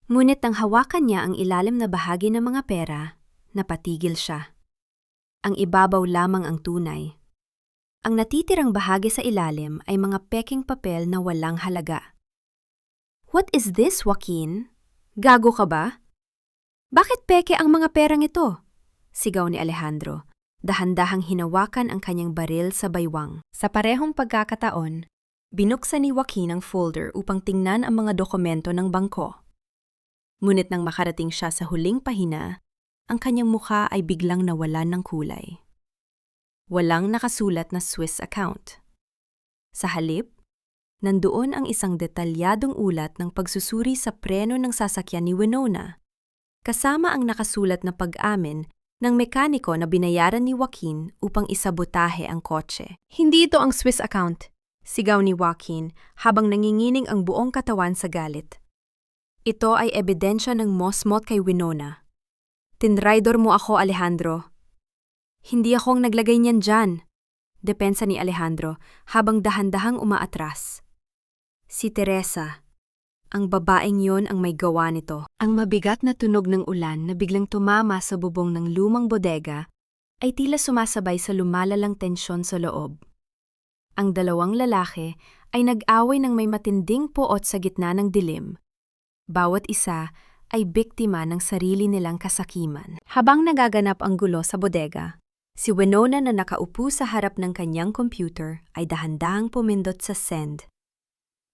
Ngunit nang hawakan niya ang ilalim na bahagi ng mga pera, napatigil siya. Ang ibabaw lamang ang tunay. Ang natitirang bahagi sa ilalim ay mga peking papel na walang halaga. "What is this, Joaquin? Gago ka ba? Bakit peke ang mga perang ito?" sigaw ni Alejandro. Dahan-dahang hinawakan ang kanyang baril sa baywang. Sa parehong pagkakataon, binuksan ni Joaquin ang folder upang tingnan ang mga dokumento ng bangko. Ngunit nang makarating siya sa huling pahina, ang kanyang mukha ay biglang nawalan ng kulay. Walang nakasulat na Swiss account. Sa halip, nandoon ang isang detalyadong ulat ng pagsusuri sa preno ng sasakyan ni Winona, kasama ang nakasulat na pag-amin ng mekaniko na binayaran ni Joaquin upang isabotahe ang kotse. Hindi ito ang Swiss account, sigaw ni Joaquin habang nanginginig ang buong katawan sa galit. Ito ay ebidensya ng mosmot kay Winona. Tinraidor mo ako, Alejandro. Hindi ako ang naglagay niyan dyan, depensa ni Alejandro habang dahan-dahang umaatras. Si Teresa, ang babaeng yon ang may gawa nito. Ang mabigat na tunog ng ulan na biglang tumama sa bubong ng lumang bodega ay tila sumasabay sa lumalalang tensyon sa loob. Ang dalawang lalaki ay nag-away ng may matinding puot sa gitna ng dilim. Bawat isa ay biktima ng sarili nilang kasakiman. Habang nagaganap ang gulo sa bodega, si Winona na nakaupo sa harap ng kanyang computer ay dahan-dahang pumindot sa send.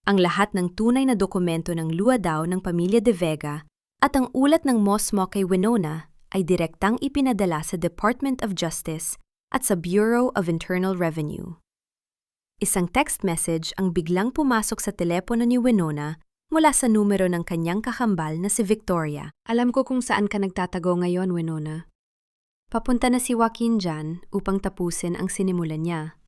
Ang lahat ng tunay na dokumento ng luwadaw ng pamilya De Vega at ang ulat ng mosmo kay Winona ay direktang ipinadala sa Department of Justice at sa Bureau of Internal Revenue. Isang text message ang biglang pumasok sa telepono ni Winona mula sa numero ng kanyang kakambal na si Victoria. Alam ko kung saan ka nagtatago ngayon, Winona. Papunta na si Joaquin dyan upang tapusin ang sinimulan niya.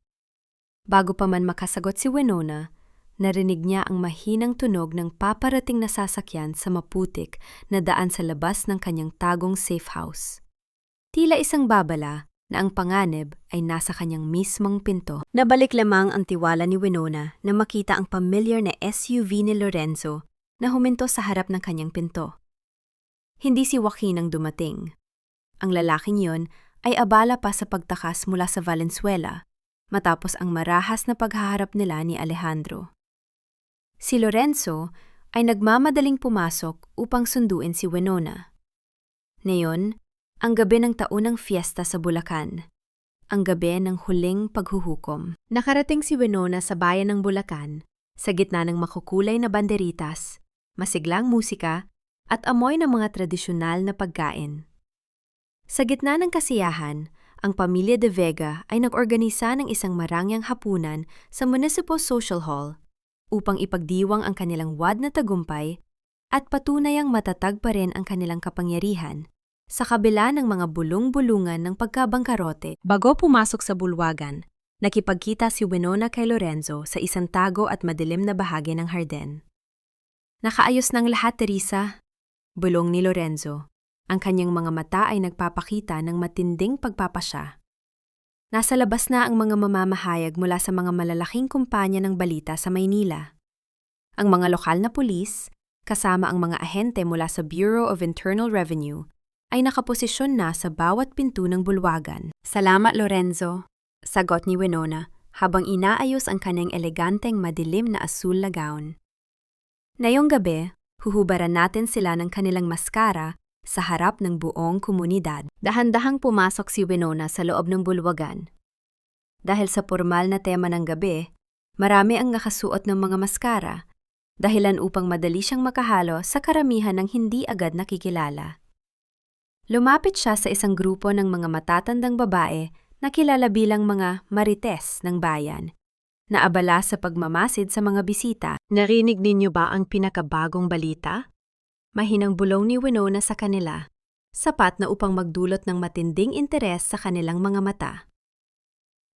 Bago pa man makasagot si Winona, narinig niya ang mahinang tunog ng paparating na sasakyan sa maputik na daan sa labas ng kanyang tagong safe house. Tila isang babala na ang panganib ay nasa kanyang mismong pinto. Nabalik lamang ang tiwala ni Winona na makita ang familiar na SUV ni Lorenzo na huminto sa harap ng kanyang pinto. Hindi si Joaquin ang dumating. Ang lalaking yon ay abala pa sa pagtakas mula sa Valenzuela matapos ang marahas na paghaharap nila ni Alejandro. Si Lorenzo ay nagmamadaling pumasok upang sunduin si Winona. Ngayon, ang gabi ng taunang fiesta sa Bulacan. Ang gabi ng huling paghuhukom. Nakarating si Winona sa bayan ng Bulacan, sa gitna ng makukulay na banderitas, masiglang musika, at amoy ng mga tradisyonal na pagkain. Sa gitna ng kasiyahan, ang pamilya De Vega ay nag-organisa ng isang marangyang hapunan sa Municipal Social Hall upang ipagdiwang ang kanilang wad na tagumpay at patunayang matatag pa rin ang kanilang kapangyarihan sa kabila ng mga bulong-bulungan ng pagkabangkarote. Bago pumasok sa bulwagan, nakipagkita si Winona kay Lorenzo sa isang tago at madilim na bahagi ng harden. Nakaayos ng lahat, Teresa, bulong ni Lorenzo. Ang kanyang mga mata ay nagpapakita ng matinding pagpapasya. Nasa labas na ang mga mamamahayag mula sa mga malalaking kumpanya ng balita sa Maynila. Ang mga lokal na pulis, kasama ang mga ahente mula sa Bureau of Internal Revenue, ay nakaposisyon na sa bawat pinto ng bulwagan. Salamat, Lorenzo, sagot ni Winona habang inaayos ang kanyang eleganteng madilim na asul na gown. Ngayong gabi, huhubaran natin sila ng kanilang maskara sa harap ng buong komunidad. Dahan-dahang pumasok si Winona sa loob ng bulwagan. Dahil sa formal na tema ng gabi, marami ang nakasuot ng mga maskara, dahilan upang madali siyang makahalo sa karamihan ng hindi agad nakikilala. Lumapit siya sa isang grupo ng mga matatandang babae na kilala bilang mga marites ng bayan, na abala sa pagmamasid sa mga bisita. Narinig ninyo ba ang pinakabagong balita? Mahinang bulong ni Winona sa kanila, sapat na upang magdulot ng matinding interes sa kanilang mga mata.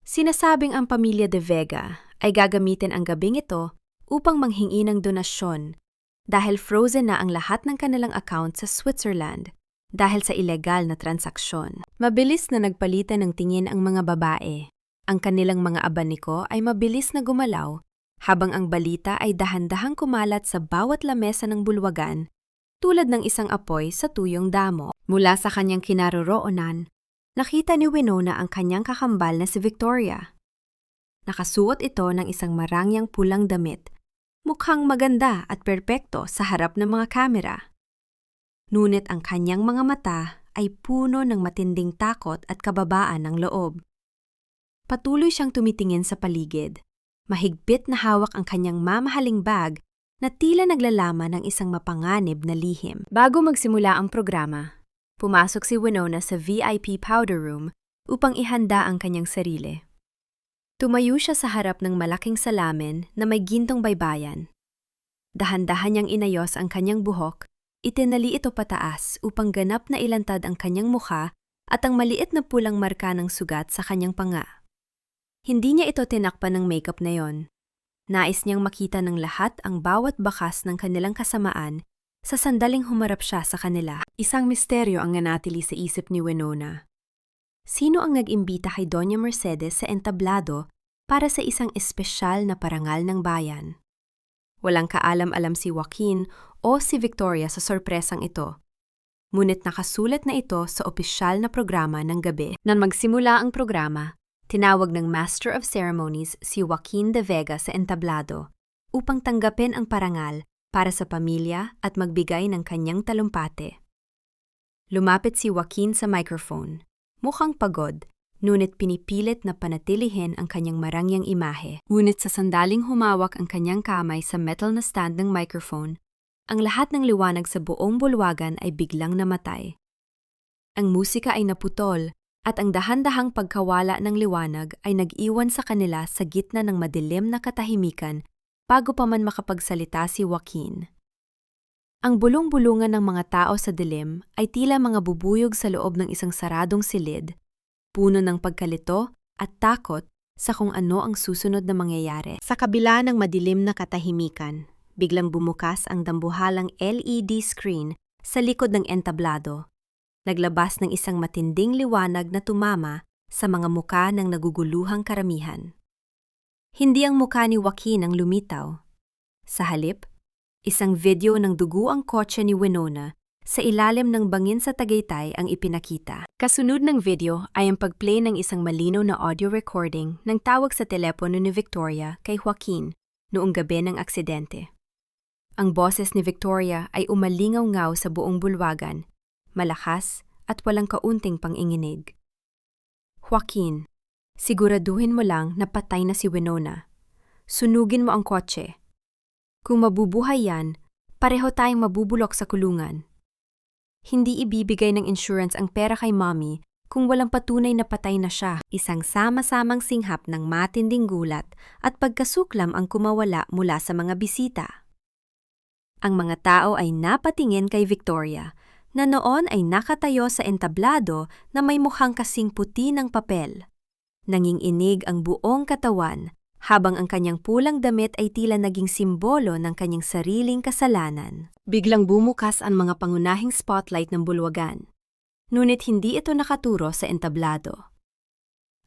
Sinasabing ang pamilya De Vega ay gagamitin ang gabing ito upang manghingi ng donasyon dahil frozen na ang lahat ng kanilang account sa Switzerland dahil sa ilegal na transaksyon. Mabilis na nagpalitan ng tingin ang mga babae. Ang kanilang mga abaniko ay mabilis na gumalaw habang ang balita ay dahan-dahang kumalat sa bawat lamesa ng bulwagan tulad ng isang apoy sa tuyong damo. Mula sa kanyang kinaroroonan, nakita ni Winona ang kanyang kakambal na si Victoria. Nakasuot ito ng isang marangyang pulang damit, mukhang maganda at perpekto sa harap ng mga kamera. Ngunit ang kanyang mga mata ay puno ng matinding takot at kababaan ng loob. Patuloy siyang tumitingin sa paligid. Mahigpit na hawak ang kanyang mamahaling bag na tila naglalaman ng isang mapanganib na lihim. Bago magsimula ang programa, pumasok si Winona sa VIP powder room upang ihanda ang kanyang sarili. Tumayo siya sa harap ng malaking salamin na may gintong baybayan. Dahan-dahan niyang inayos ang kanyang buhok, itinali ito pataas upang ganap na ilantad ang kanyang mukha at ang maliit na pulang marka ng sugat sa kanyang panga. Hindi niya ito tinakpan ng makeup na yon. Nais niyang makita ng lahat ang bawat bakas ng kanilang kasamaan sa sandaling humarap siya sa kanila. Isang misteryo ang nanatili sa isip ni Winona. Sino ang nag-imbita kay Doña Mercedes sa entablado para sa isang espesyal na parangal ng bayan? Walang kaalam-alam si Joaquin o si Victoria sa sorpresang ito. Ngunit nakasulat na ito sa opisyal na programa ng gabi. Nang magsimula ang programa, tinawag ng Master of Ceremonies si Joaquin de Vega sa entablado upang tanggapin ang parangal para sa pamilya at magbigay ng kanyang talumpate. Lumapit si Joaquin sa microphone. Mukhang pagod, ngunit pinipilit na panatilihin ang kanyang marangyang imahe. Ngunit sa sandaling humawak ang kanyang kamay sa metal na stand ng microphone, ang lahat ng liwanag sa buong bulwagan ay biglang namatay. Ang musika ay naputol at ang dahan-dahang pagkawala ng liwanag ay nag-iwan sa kanila sa gitna ng madilim na katahimikan bago pa man makapagsalita si Joaquin. Ang bulong-bulungan ng mga tao sa dilim ay tila mga bubuyog sa loob ng isang saradong silid, puno ng pagkalito at takot sa kung ano ang susunod na mangyayari. Sa kabila ng madilim na katahimikan, biglang bumukas ang dambuhalang LED screen sa likod ng entablado. Naglabas ng isang matinding liwanag na tumama sa mga muka ng naguguluhang karamihan. Hindi ang muka ni Joaquin ang lumitaw. Sa halip, isang video ng dugo ang kotse ni Winona sa ilalim ng bangin sa Tagaytay ang ipinakita. Kasunod ng video ay ang pagplay ng isang malinaw na audio recording ng tawag sa telepono ni Victoria kay Joaquin noong gabi ng aksidente. Ang boses ni Victoria ay umalingaw-ngaw sa buong bulwagan, malakas at walang kaunting panginginig. Joaquin, siguraduhin mo lang na patay na si Winona. Sunugin mo ang kotse. Kung mabubuhay yan, pareho tayong mabubulok sa kulungan. Hindi ibibigay ng insurance ang pera kay Mommy kung walang patunay na patay na siya. Isang sama-samang singhap ng matinding gulat at pagkasuklam ang kumawala mula sa mga bisita. Ang mga tao ay napatingin kay Victoria, na noon ay nakatayo sa entablado na may mukhang kasing puti ng papel. Nanginginig ang buong katawan, habang ang kanyang pulang damit ay tila naging simbolo ng kanyang sariling kasalanan. Biglang bumukas ang mga pangunahing spotlight ng bulwagan. Ngunit hindi ito nakaturo sa entablado.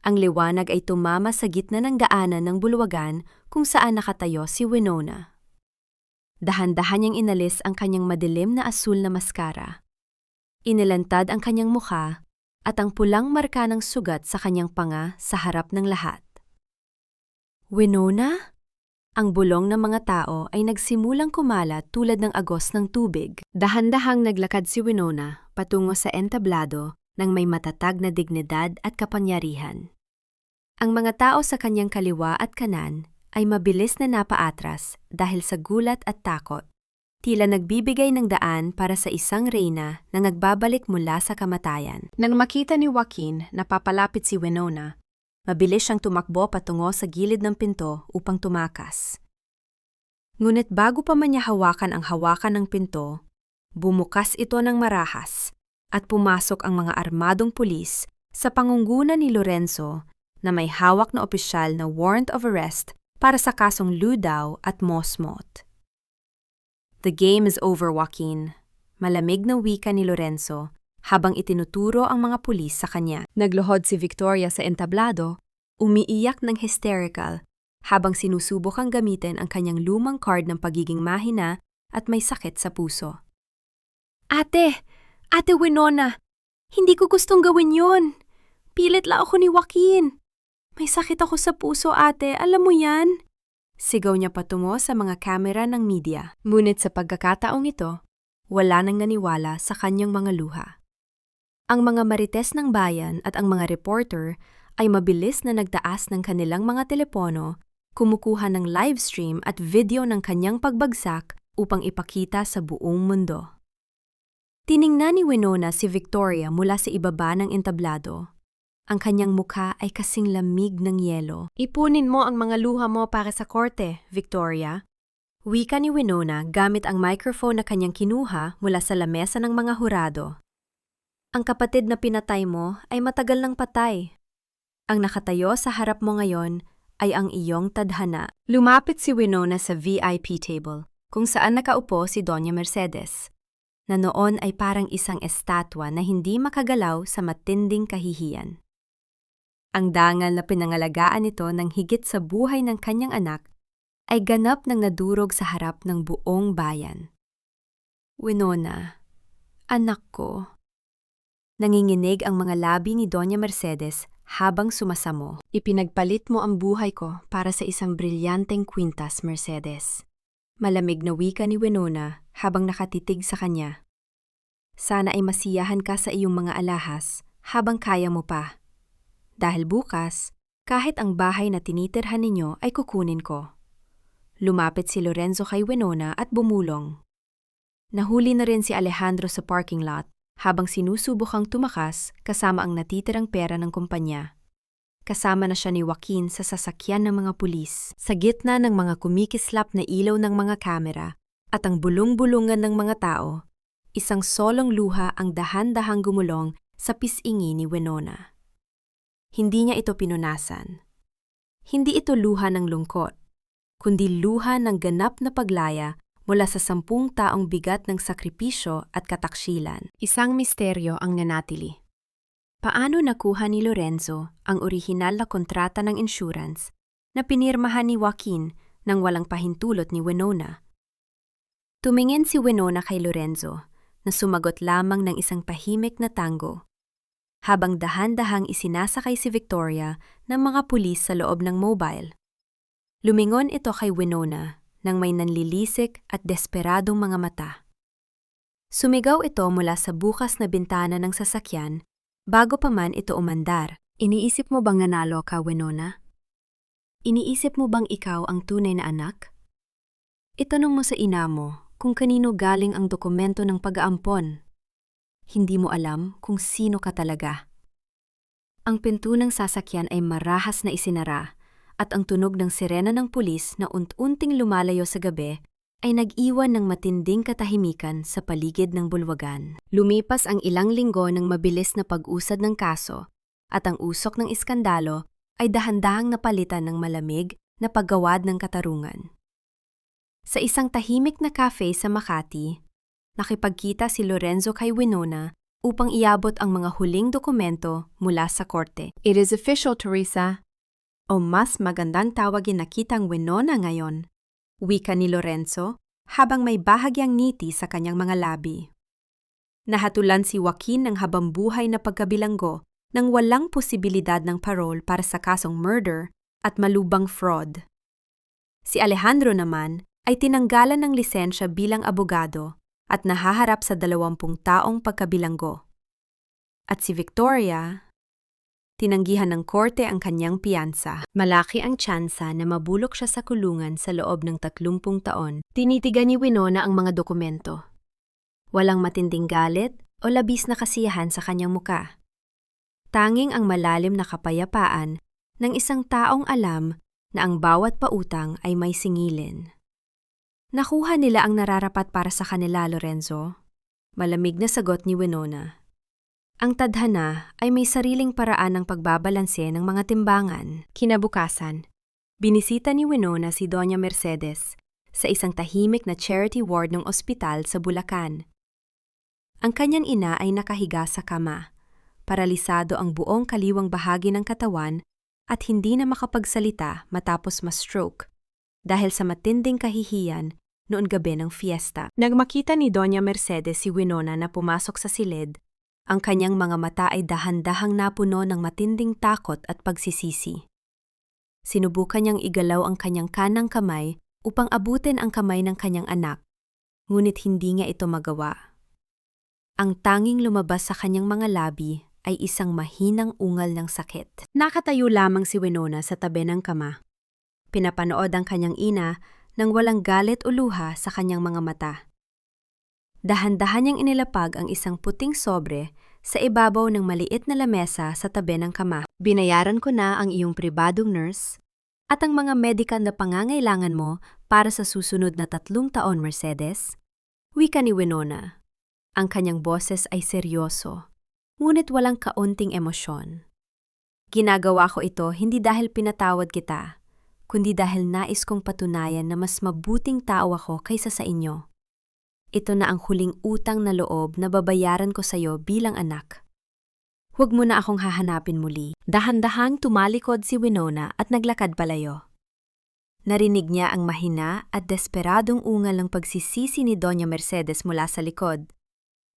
Ang liwanag ay tumama sa gitna ng daanan ng bulwagan kung saan nakatayo si Winona. Dahan-dahan niyang inalis ang kanyang madilim na asul na maskara. Inilantad ang kanyang mukha at ang pulang marka ng sugat sa kanyang panga sa harap ng lahat. Winona? Ang bulong ng mga tao ay nagsimulang kumalat tulad ng agos ng tubig. Dahan-dahang naglakad si Winona patungo sa entablado ng may matatag na dignidad at kapangyarihan. Ang mga tao sa kanyang kaliwa at kanan ay mabilis na napaatras dahil sa gulat at takot. Tila nagbibigay ng daan para sa isang reyna na nagbabalik mula sa kamatayan. Nang makita ni Joaquin na papalapit si Winona, mabilis siyang tumakbo patungo sa gilid ng pinto upang tumakas. Ngunit bago pa man niya hawakan ang hawakan ng pinto, bumukas ito ng marahas at pumasok ang mga armadong pulis sa pangunguna ni Lorenzo na may hawak na opisyal na warrant of arrest para sa kasong ludaw at mosmot. The game is over, Joaquin. Malamig na wika ni Lorenzo habang itinuturo ang mga pulis sa kanya. Nagluhod si Victoria sa entablado, umiiyak ng hysterical habang sinusubok ang gamitin ang kanyang lumang card ng pagiging mahina at may sakit sa puso. Ate Winona, hindi ko gustong gawin yon. Pilit lang ako ni Joaquin. May sakit ako sa puso, ate, alam mo yan? Sigaw niya patungo sa mga kamera ng media. Ngunit sa pagkakataong ito, wala nang naniwala sa kanyang mga luha. Ang mga marites ng bayan at ang mga reporter ay mabilis na nagtaas ng kanilang mga telepono, kumukuha ng livestream at video ng kanyang pagbagsak upang ipakita sa buong mundo. Tiningnan ni Winona si Victoria mula sa ibaba ng entablado. Ang kanyang mukha ay kasing lamig ng yelo. Ipunin mo ang mga luha mo para sa korte, Victoria. Wika ni Winona gamit ang microphone na kanyang kinuha mula sa lamesa ng mga hurado. Ang kapatid na pinatay mo ay matagal nang patay. Ang nakatayo sa harap mo ngayon ay ang iyong tadhana. Lumapit si Winona sa VIP table, kung saan nakaupo si Doña Mercedes, na noon ay parang isang estatwa na hindi makagalaw sa matinding kahihiyan. Ang dangal na pinangalagaan nito ng higit sa buhay ng kanyang anak ay ganap nang nadurog sa harap ng buong bayan. Winona, anak ko. Nanginginig ang mga labi ni Doña Mercedes habang sumasamo. Ipinagpalit mo ang buhay ko para sa isang brilyanteng kwintas, Mercedes. Malamig na wika ni Winona habang nakatitig sa kanya. Sana ay masiyahan ka sa iyong mga alahas habang kaya mo pa. Dahil bukas, kahit ang bahay na tinitirhan ninyo ay kukunin ko. Lumapit si Lorenzo kay Winona at bumulong. Nahuli na rin si Alejandro sa parking lot habang sinusubukang tumakas kasama ang natitirang pera ng kumpanya. Kasama na siya ni Joaquin sa sasakyan ng mga pulis. Sa gitna ng mga kumikislap na ilaw ng mga kamera at ang bulong-bulungan ng mga tao, isang solong luha ang dahan-dahang gumulong sa pisingi ni Winona. Hindi niya ito pinunasan. Hindi ito luha ng lungkot, kundi luha ng ganap na paglaya mula sa 10 taong bigat ng sakripisyo at kataksilan. Isang misteryo ang nanatili. Paano nakuha ni Lorenzo ang orihinal na kontrata ng insurance na pinirmahan ni Joaquin nang walang pahintulot ni Winona? Tumingin si Winona kay Lorenzo na sumagot lamang ng isang tahimik na tango, habang dahan-dahang isinasakay si Victoria ng mga pulis sa loob ng mobile. Lumingon ito kay Winona nang may nanlilisik at desperadong mga mata. Sumigaw ito mula sa bukas na bintana ng sasakyan bago pa man ito umandar. Iniisip mo bang nanalo ka, Winona? Iniisip mo bang ikaw ang tunay na anak? Itanong mo sa ina mo kung kanino galing ang dokumento ng pag-aampon. Hindi mo alam kung sino ka talaga. Ang pinto ng sasakyan ay marahas na isinara at ang tunog ng sirena ng pulis na unti-unting lumalayo sa gabi ay nag-iwan ng matinding katahimikan sa paligid ng bulwagan. Lumipas ang ilang linggo ng mabilis na pag-usad ng kaso at ang usok ng iskandalo ay dahan-dahang napalitan ng malamig na paggawad ng katarungan. Sa isang tahimik na cafe sa Makati, nakipagkita si Lorenzo kay Winona upang iabot ang mga huling dokumento mula sa korte. It is official, Teresa. O mas magandang tawagin na kitang Winona ngayon, wika ni Lorenzo habang may bahagyang ngiti sa kanyang mga labi. Nahatulan si Joaquin ng habambuhay na pagkabilanggo nang walang posibilidad ng parole para sa kasong murder at malubang fraud. Si Alejandro naman ay tinanggalan ng lisensya bilang abogado at nahaharap sa 20 taong pagkabilanggo. At si Victoria, tinanggihan ng korte ang kanyang piyansa. Malaki ang tsansa na mabulok siya sa kulungan sa loob ng 30 taon. Tinitigan ni Winona ang mga dokumento. Walang matinding galit o labis na kasiyahan sa kanyang muka. Tanging ang malalim na kapayapaan ng isang taong alam na ang bawat pautang ay may singilin. Nakuha nila ang nararapat para sa kanila, Lorenzo. Malamig na sagot ni Winona. Ang tadhana ay may sariling paraan ng pagbabalanse ng mga timbangan. Kinabukasan, binisita ni Winona si Doña Mercedes sa isang tahimik na charity ward ng ospital sa Bulacan. Ang kanyang ina ay nakahiga sa kama, paralisado ang buong kaliwang bahagi ng katawan at hindi na makapagsalita matapos ma-stroke dahil sa matinding kahihiyan noon gabi ng fiesta. Nang makita ni Doña Mercedes si Winona na pumasok sa silid, ang kanyang mga mata ay dahan-dahang napuno ng matinding takot at pagsisisi. Sinubukan niyang igalaw ang kanyang kanang kamay upang abutin ang kamay ng kanyang anak, ngunit hindi niya ito magawa. Ang tanging lumabas sa kanyang mga labi ay isang mahinang ungal ng sakit. Nakatayo lamang si Winona sa tabi ng kama. Pinapanood ang kanyang ina nang walang galit o luha sa kanyang mga mata. Dahan-dahan niyang inilapag ang isang puting sobre sa ibabaw ng maliit na lamesa sa tabi ng kama. Binayaran ko na ang iyong pribadong nurse at ang mga medikal na pangangailangan mo para sa susunod na 3 taon, Mercedes. Wika ni Winona. Ang kanyang boses ay seryoso, ngunit walang kaunting emosyon. Ginagawa ko ito hindi dahil pinatawad kita, kundi dahil nais kong patunayan na mas mabuting tao ako kaysa sa inyo. Ito na ang huling utang na loob na babayaran ko sa iyo bilang anak. Huwag mo na akong hahanapin muli. Dahan-dahang tumalikod si Winona at naglakad palayo. Narinig niya ang mahina at desperadong ungal ng pagsisisi ni Doña Mercedes mula sa likod.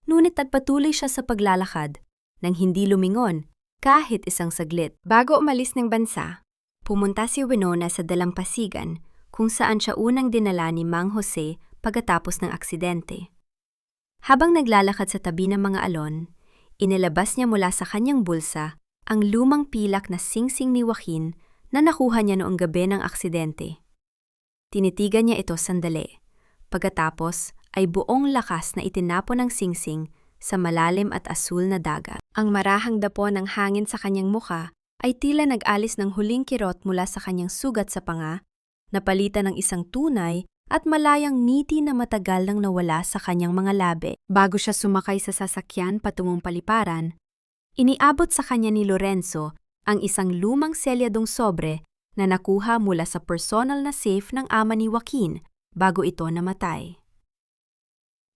Ngunit nagpatuloy siya sa paglalakad nang hindi lumingon kahit isang saglit. Bago umalis ng bansa, pumunta si Winona sa dalampasigan kung saan siya unang dinala ni Mang Jose pagkatapos ng aksidente. Habang naglalakad sa tabi ng mga alon, inilabas niya mula sa kanyang bulsa ang lumang pilak na singsing ni Joaquin na nakuha niya noong gabi ng aksidente. Tinitigan niya ito sandali. Pagkatapos ay buong lakas na itinapon ng singsing sa malalim at asul na dagat. Ang marahang dapo ng hangin sa kanyang muka ay tila nag-alis ng huling kirot mula sa kanyang sugat sa panga, napalitan ng isang tunay at malayang ngiti na matagal nang nawala sa kanyang mga labi. Bago siya sumakay sa sasakyan patungong paliparan, iniabot sa kanya ni Lorenzo ang isang lumang selyadong sobre na nakuha mula sa personal na safe ng ama ni Joaquin bago ito namatay.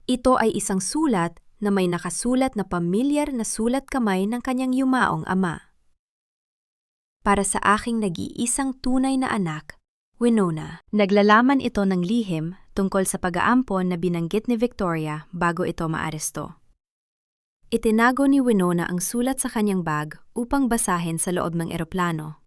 Ito ay isang sulat na may nakasulat na pamilyar na sulat kamay ng kanyang yumaong ama. Para sa aking nag-iisang tunay na anak, Winona. Naglalaman ito ng lihim tungkol sa pag-aampon na binanggit ni Victoria bago ito maaresto. Itinago ni Winona ang sulat sa kanyang bag upang basahin sa loob ng eroplano.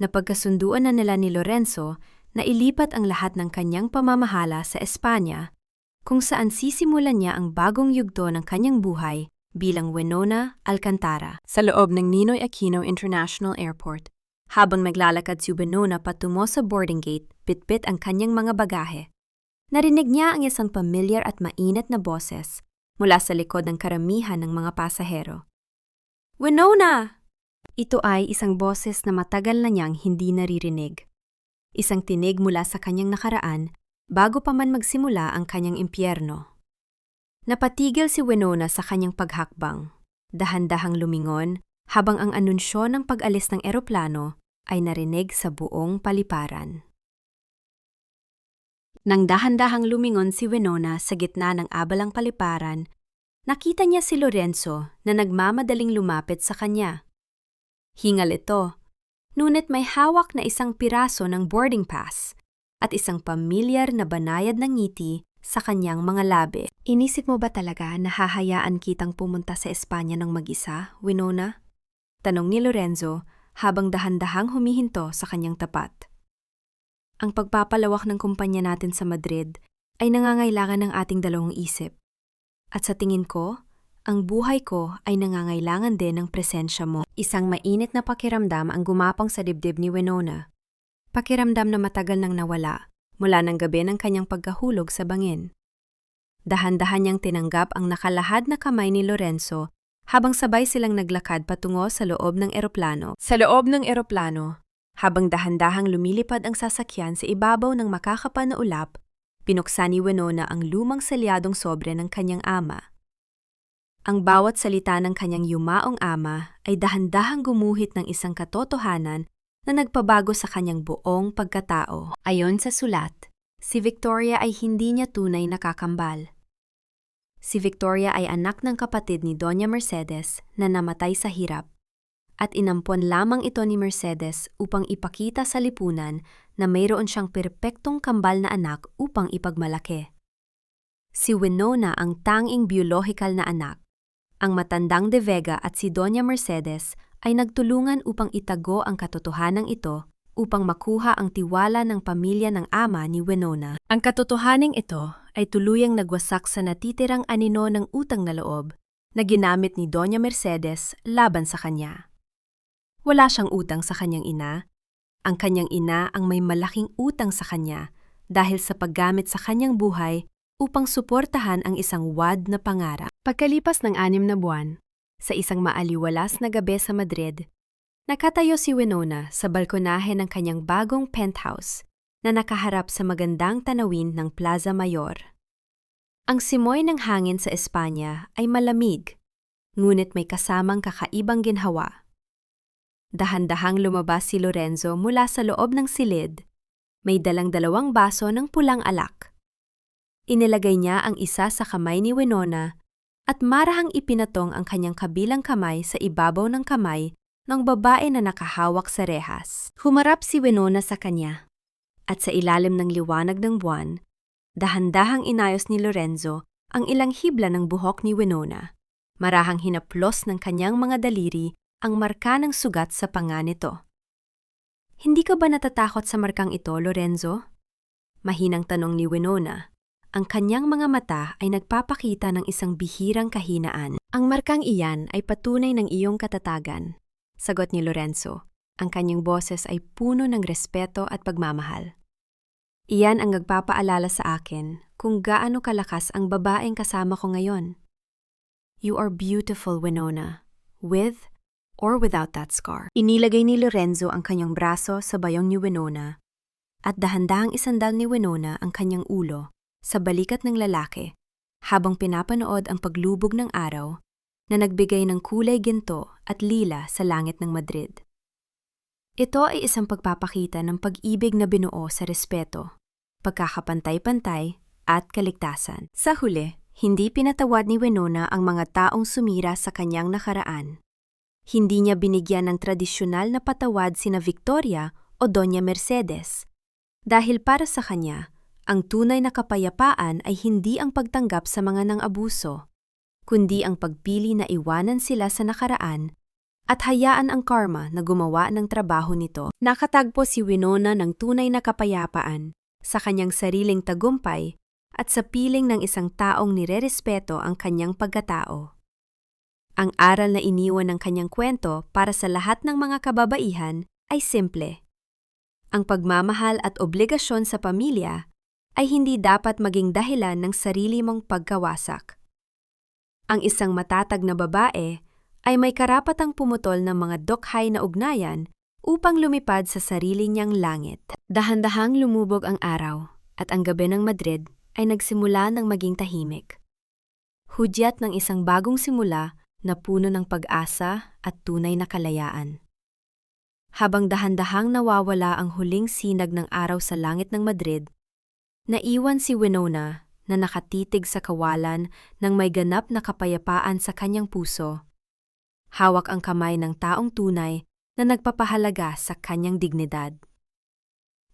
Napagkasunduan na nila ni Lorenzo na ilipat ang lahat ng kanyang pamamahala sa Espanya, kung saan sisimulan niya ang bagong yugto ng kanyang buhay bilang Winona Alcantara. Sa loob ng Ninoy Aquino International Airport, habang naglalakad si Winona patungo sa boarding gate, bitbit ang kanyang mga bagahe. Narinig niya ang isang pamilyar at mainit na boses mula sa likod ng karamihan ng mga pasahero. Winona! Ito ay isang boses na matagal na niyang hindi naririnig. Isang tinig mula sa kanyang nakaraan bago pa man magsimula ang kanyang impyerno. Napatigil si Winona sa kanyang paghakbang, dahan-dahang lumingon habang ang anunsyo ng pag-alis ng eroplano ay narinig sa buong paliparan. Nang dahan-dahang lumingon si Winona sa gitna ng abalang paliparan, nakita niya si Lorenzo na nagmamadaling lumapit sa kanya. Hingal ito, ngunit may hawak na isang piraso ng boarding pass at isang pamilyar na banayad ng ngiti sa kanyang mga labi. Inisip mo ba talaga na hahayaan kitang pumunta sa Espanya ng mag-isa, Winona? Tanong ni Lorenzo habang dahan-dahang humihinto sa kanyang tapat. Ang pagpapalawak ng kumpanya natin sa Madrid ay nangangailangan ng ating dalawang isip. At sa tingin ko, ang buhay ko ay nangangailangan din ng presensya mo. Isang mainit na pakiramdam ang gumapang sa dibdib ni Winona. Pakiramdam na matagal nang nawala mula ng gabi ng kanyang pagkahulog sa bangin. Dahan-dahan niyang tinanggap ang nakalahad na kamay ni Lorenzo habang sabay silang naglakad patungo sa loob ng eroplano. Sa loob ng eroplano, habang dahan-dahang lumilipad ang sasakyan sa ibabaw ng makakapal na ulap, pinuksan ni Winona ang lumang selyadong sobre ng kanyang ama. Ang bawat salita ng kanyang yumaong ama ay dahan-dahang gumuhit ng isang katotohanan na nagpabago sa kanyang buong pagkatao. Ayon sa sulat, si Victoria ay hindi niya tunay na kakambal. Si Victoria ay anak ng kapatid ni Doña Mercedes na namatay sa hirap, at inampon lamang ito ni Mercedes upang ipakita sa lipunan na mayroon siyang perpektong kambal na anak upang ipagmalaki. Si Winona ang tanging biyolohikal na anak. Ang matandang De Vega at si Doña Mercedes ay nagtulungan upang itago ang katotohanan ito upang makuha ang tiwala ng pamilya ng ama ni Winona. Ang katotohaning ito ay tuluyang nagwasak sa natitirang anino ng utang na loob na ginamit ni Doña Mercedes laban sa kanya. Wala siyang utang sa kanyang ina. Ang kanyang ina ang may malaking utang sa kanya dahil sa paggamit sa kanyang buhay upang suportahan ang isang wad na pangarap. Pagkalipas ng 6 na buwan, sa isang maaliwalas na gabi sa Madrid, nakatayo si Winona sa balkonahe ng kanyang bagong penthouse na nakaharap sa magandang tanawin ng Plaza Mayor. Ang simoy ng hangin sa Espanya ay malamig, ngunit may kasamang kakaibang ginhawa. Dahan-dahang lumabas si Lorenzo mula sa loob ng silid. May dalang 2 baso ng pulang alak. Inilagay niya ang isa sa kamay ni Winona at marahang ipinatong ang kanyang kabilang kamay sa ibabaw ng kamay ng babae na nakahawak sa rehas. Humarap si Winona sa kanya, at sa ilalim ng liwanag ng buwan, dahan-dahang inayos ni Lorenzo ang ilang hibla ng buhok ni Winona. Marahang hinaplos ng kanyang mga daliri ang marka ng sugat sa panga nito. "Hindi ka ba natatakot sa markang ito, Lorenzo?" Mahinang tanong ni Winona. Ang kanyang mga mata ay nagpapakita ng isang bihirang kahinaan. "Ang markang iyan ay patunay ng iyong katatagan," sagot ni Lorenzo. Ang kanyang boses ay puno ng respeto at pagmamahal. "Iyan ang nagpapaalala sa akin kung gaano kalakas ang babaeng kasama ko ngayon. You are beautiful, Winona, with or without that scar." Inilagay ni Lorenzo ang kanyang braso sa bayong ni Winona at dahan-dahang isandal ni Winona ang kanyang ulo sa balikat ng lalaki habang pinapanood ang paglubog ng araw na nagbigay ng kulay ginto at lila sa langit ng Madrid. Ito ay isang pagpapakita ng pag-ibig na binuo sa respeto, pagkakapantay-pantay at kaligtasan. Sa huli, hindi pinatawad ni Winona ang mga taong sumira sa kanyang nakaraan. Hindi niya binigyan ng tradisyonal na patawad sina Victoria o Doña Mercedes. Dahil para sa kanya, ang tunay na kapayapaan ay hindi ang pagtanggap sa mga nang-abuso, kundi ang pagpili na iwanan sila sa nakaraan at hayaan ang karma na gumawa ng trabaho nito. Nakatagpo si Winona ng tunay na kapayapaan sa kanyang sariling tagumpay at sa piling ng isang taong nirerespeto ang kanyang pagkatao. Ang aral na iniwan ng kanyang kwento para sa lahat ng mga kababaihan ay simple. Ang pagmamahal at obligasyon sa pamilya ay hindi dapat maging dahilan ng sarili mong pagkawasak. Ang isang matatag na babae ay may karapatang pumutol ng mga dokhay na ugnayan upang lumipad sa sarili niyang langit. Dahan-dahang lumubog ang araw at ang gabi ng Madrid ay nagsimula ng maging tahimik. Hudyat ng isang bagong simula na puno ng pag-asa at tunay na kalayaan. Habang dahan-dahang nawawala ang huling sinag ng araw sa langit ng Madrid, naiwan si Winona na nakatitig sa kawalan ng may ganap na kapayapaan sa kanyang puso. Hawak ang kamay ng taong tunay na nagpapahalaga sa kanyang dignidad.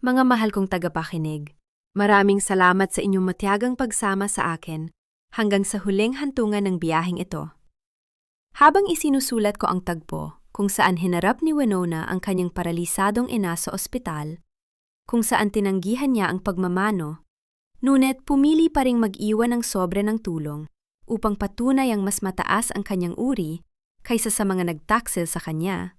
Mga mahal kong tagapakinig, maraming salamat sa inyong matiyagang pagsama sa akin hanggang sa huling hantungan ng biyaheng ito. Habang isinusulat ko ang tagpo kung saan hinarap ni Winona ang kanyang paralisadong ina sa ospital, kung saan tinanggihan niya ang pagmamano, ngunit pumili pa ring mag-iwan ng sobre ng tulong upang patunay ang mas mataas ang kanyang uri kaysa sa mga nagtaksil sa kanya.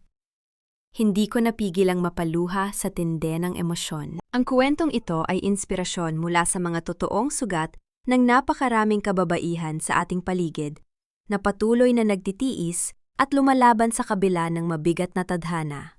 Hindi ko napigil ang mapaluha sa tindi ng emosyon. Ang kwentong ito ay inspirasyon mula sa mga totoong sugat ng napakaraming kababaihan sa ating paligid na patuloy na nagtitiis at lumalaban sa kabila ng mabigat na tadhana.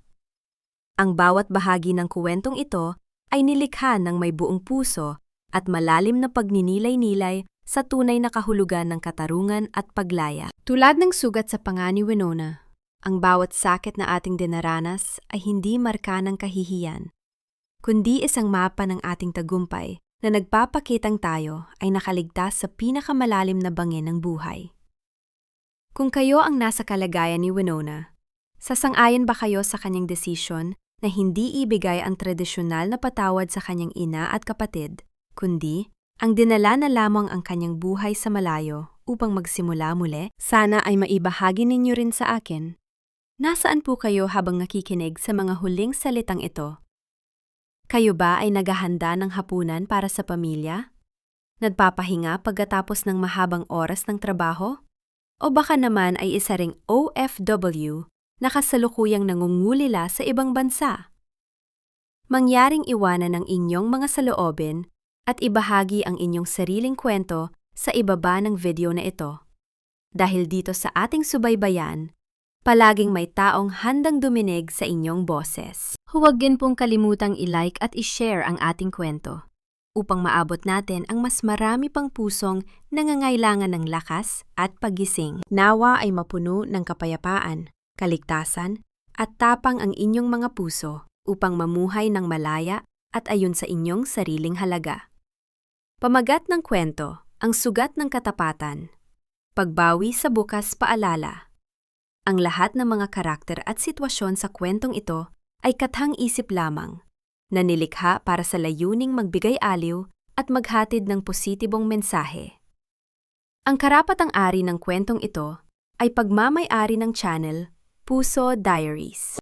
Ang bawat bahagi ng kwentong ito ay nilikha ng may buong puso at malalim na pagninilay-nilay sa tunay na kahulugan ng katarungan at paglaya. Tulad ng sugat sa panga ni Winona, ang bawat sakit na ating dinaranas ay hindi marka ng kahihiyan, kundi isang mapa ng ating tagumpay na nagpapakitang tayo ay nakaligtas sa pinakamalalim na bangin ng buhay. Kung kayo ang nasa kalagayan ni Winona, sasang-ayon ba kayo sa kanyang desisyon na hindi ibigay ang tradisyonal na patawad sa kanyang ina at kapatid, kundi ang dinala na lamang ang kanyang buhay sa malayo upang magsimula muli? Sana ay maibahagi ninyo rin sa akin. Nasaan po kayo habang nakikinig sa mga huling salitang ito? Kayo ba ay naghahanda ng hapunan para sa pamilya? Nagpapahinga pagkatapos ng mahabang oras ng trabaho? O baka naman ay isa ring OFW na kasalukuyang nangungulila sa ibang bansa? Mangyaring iwanan ang inyong mga saloobin at ibahagi ang inyong sariling kwento sa ibaba ng video na ito. Dahil dito sa ating subaybayan, palaging may taong handang duminig sa inyong boses. Huwag din pong kalimutang i-like at i-share ang ating kwento. upang maabot natin ang mas marami pang pusong nangangailangan ng lakas at paggising. Nawa ay mapuno ng kapayapaan, kaligtasan, at tapang ang inyong mga puso upang mamuhay ng malaya at ayon sa inyong sariling halaga. Pamagat ng kwento, ang sugat ng katapatan. Pagbawi sa bukas paalala. Ang lahat ng mga karakter at sitwasyon sa kwentong ito ay kathang-isip lamang, na nilikha para sa layuning magbigay-aliw at maghatid ng positibong mensahe. Ang karapatang-ari ng kwentong ito ay pagmamay-ari ng channel Puso Diaries.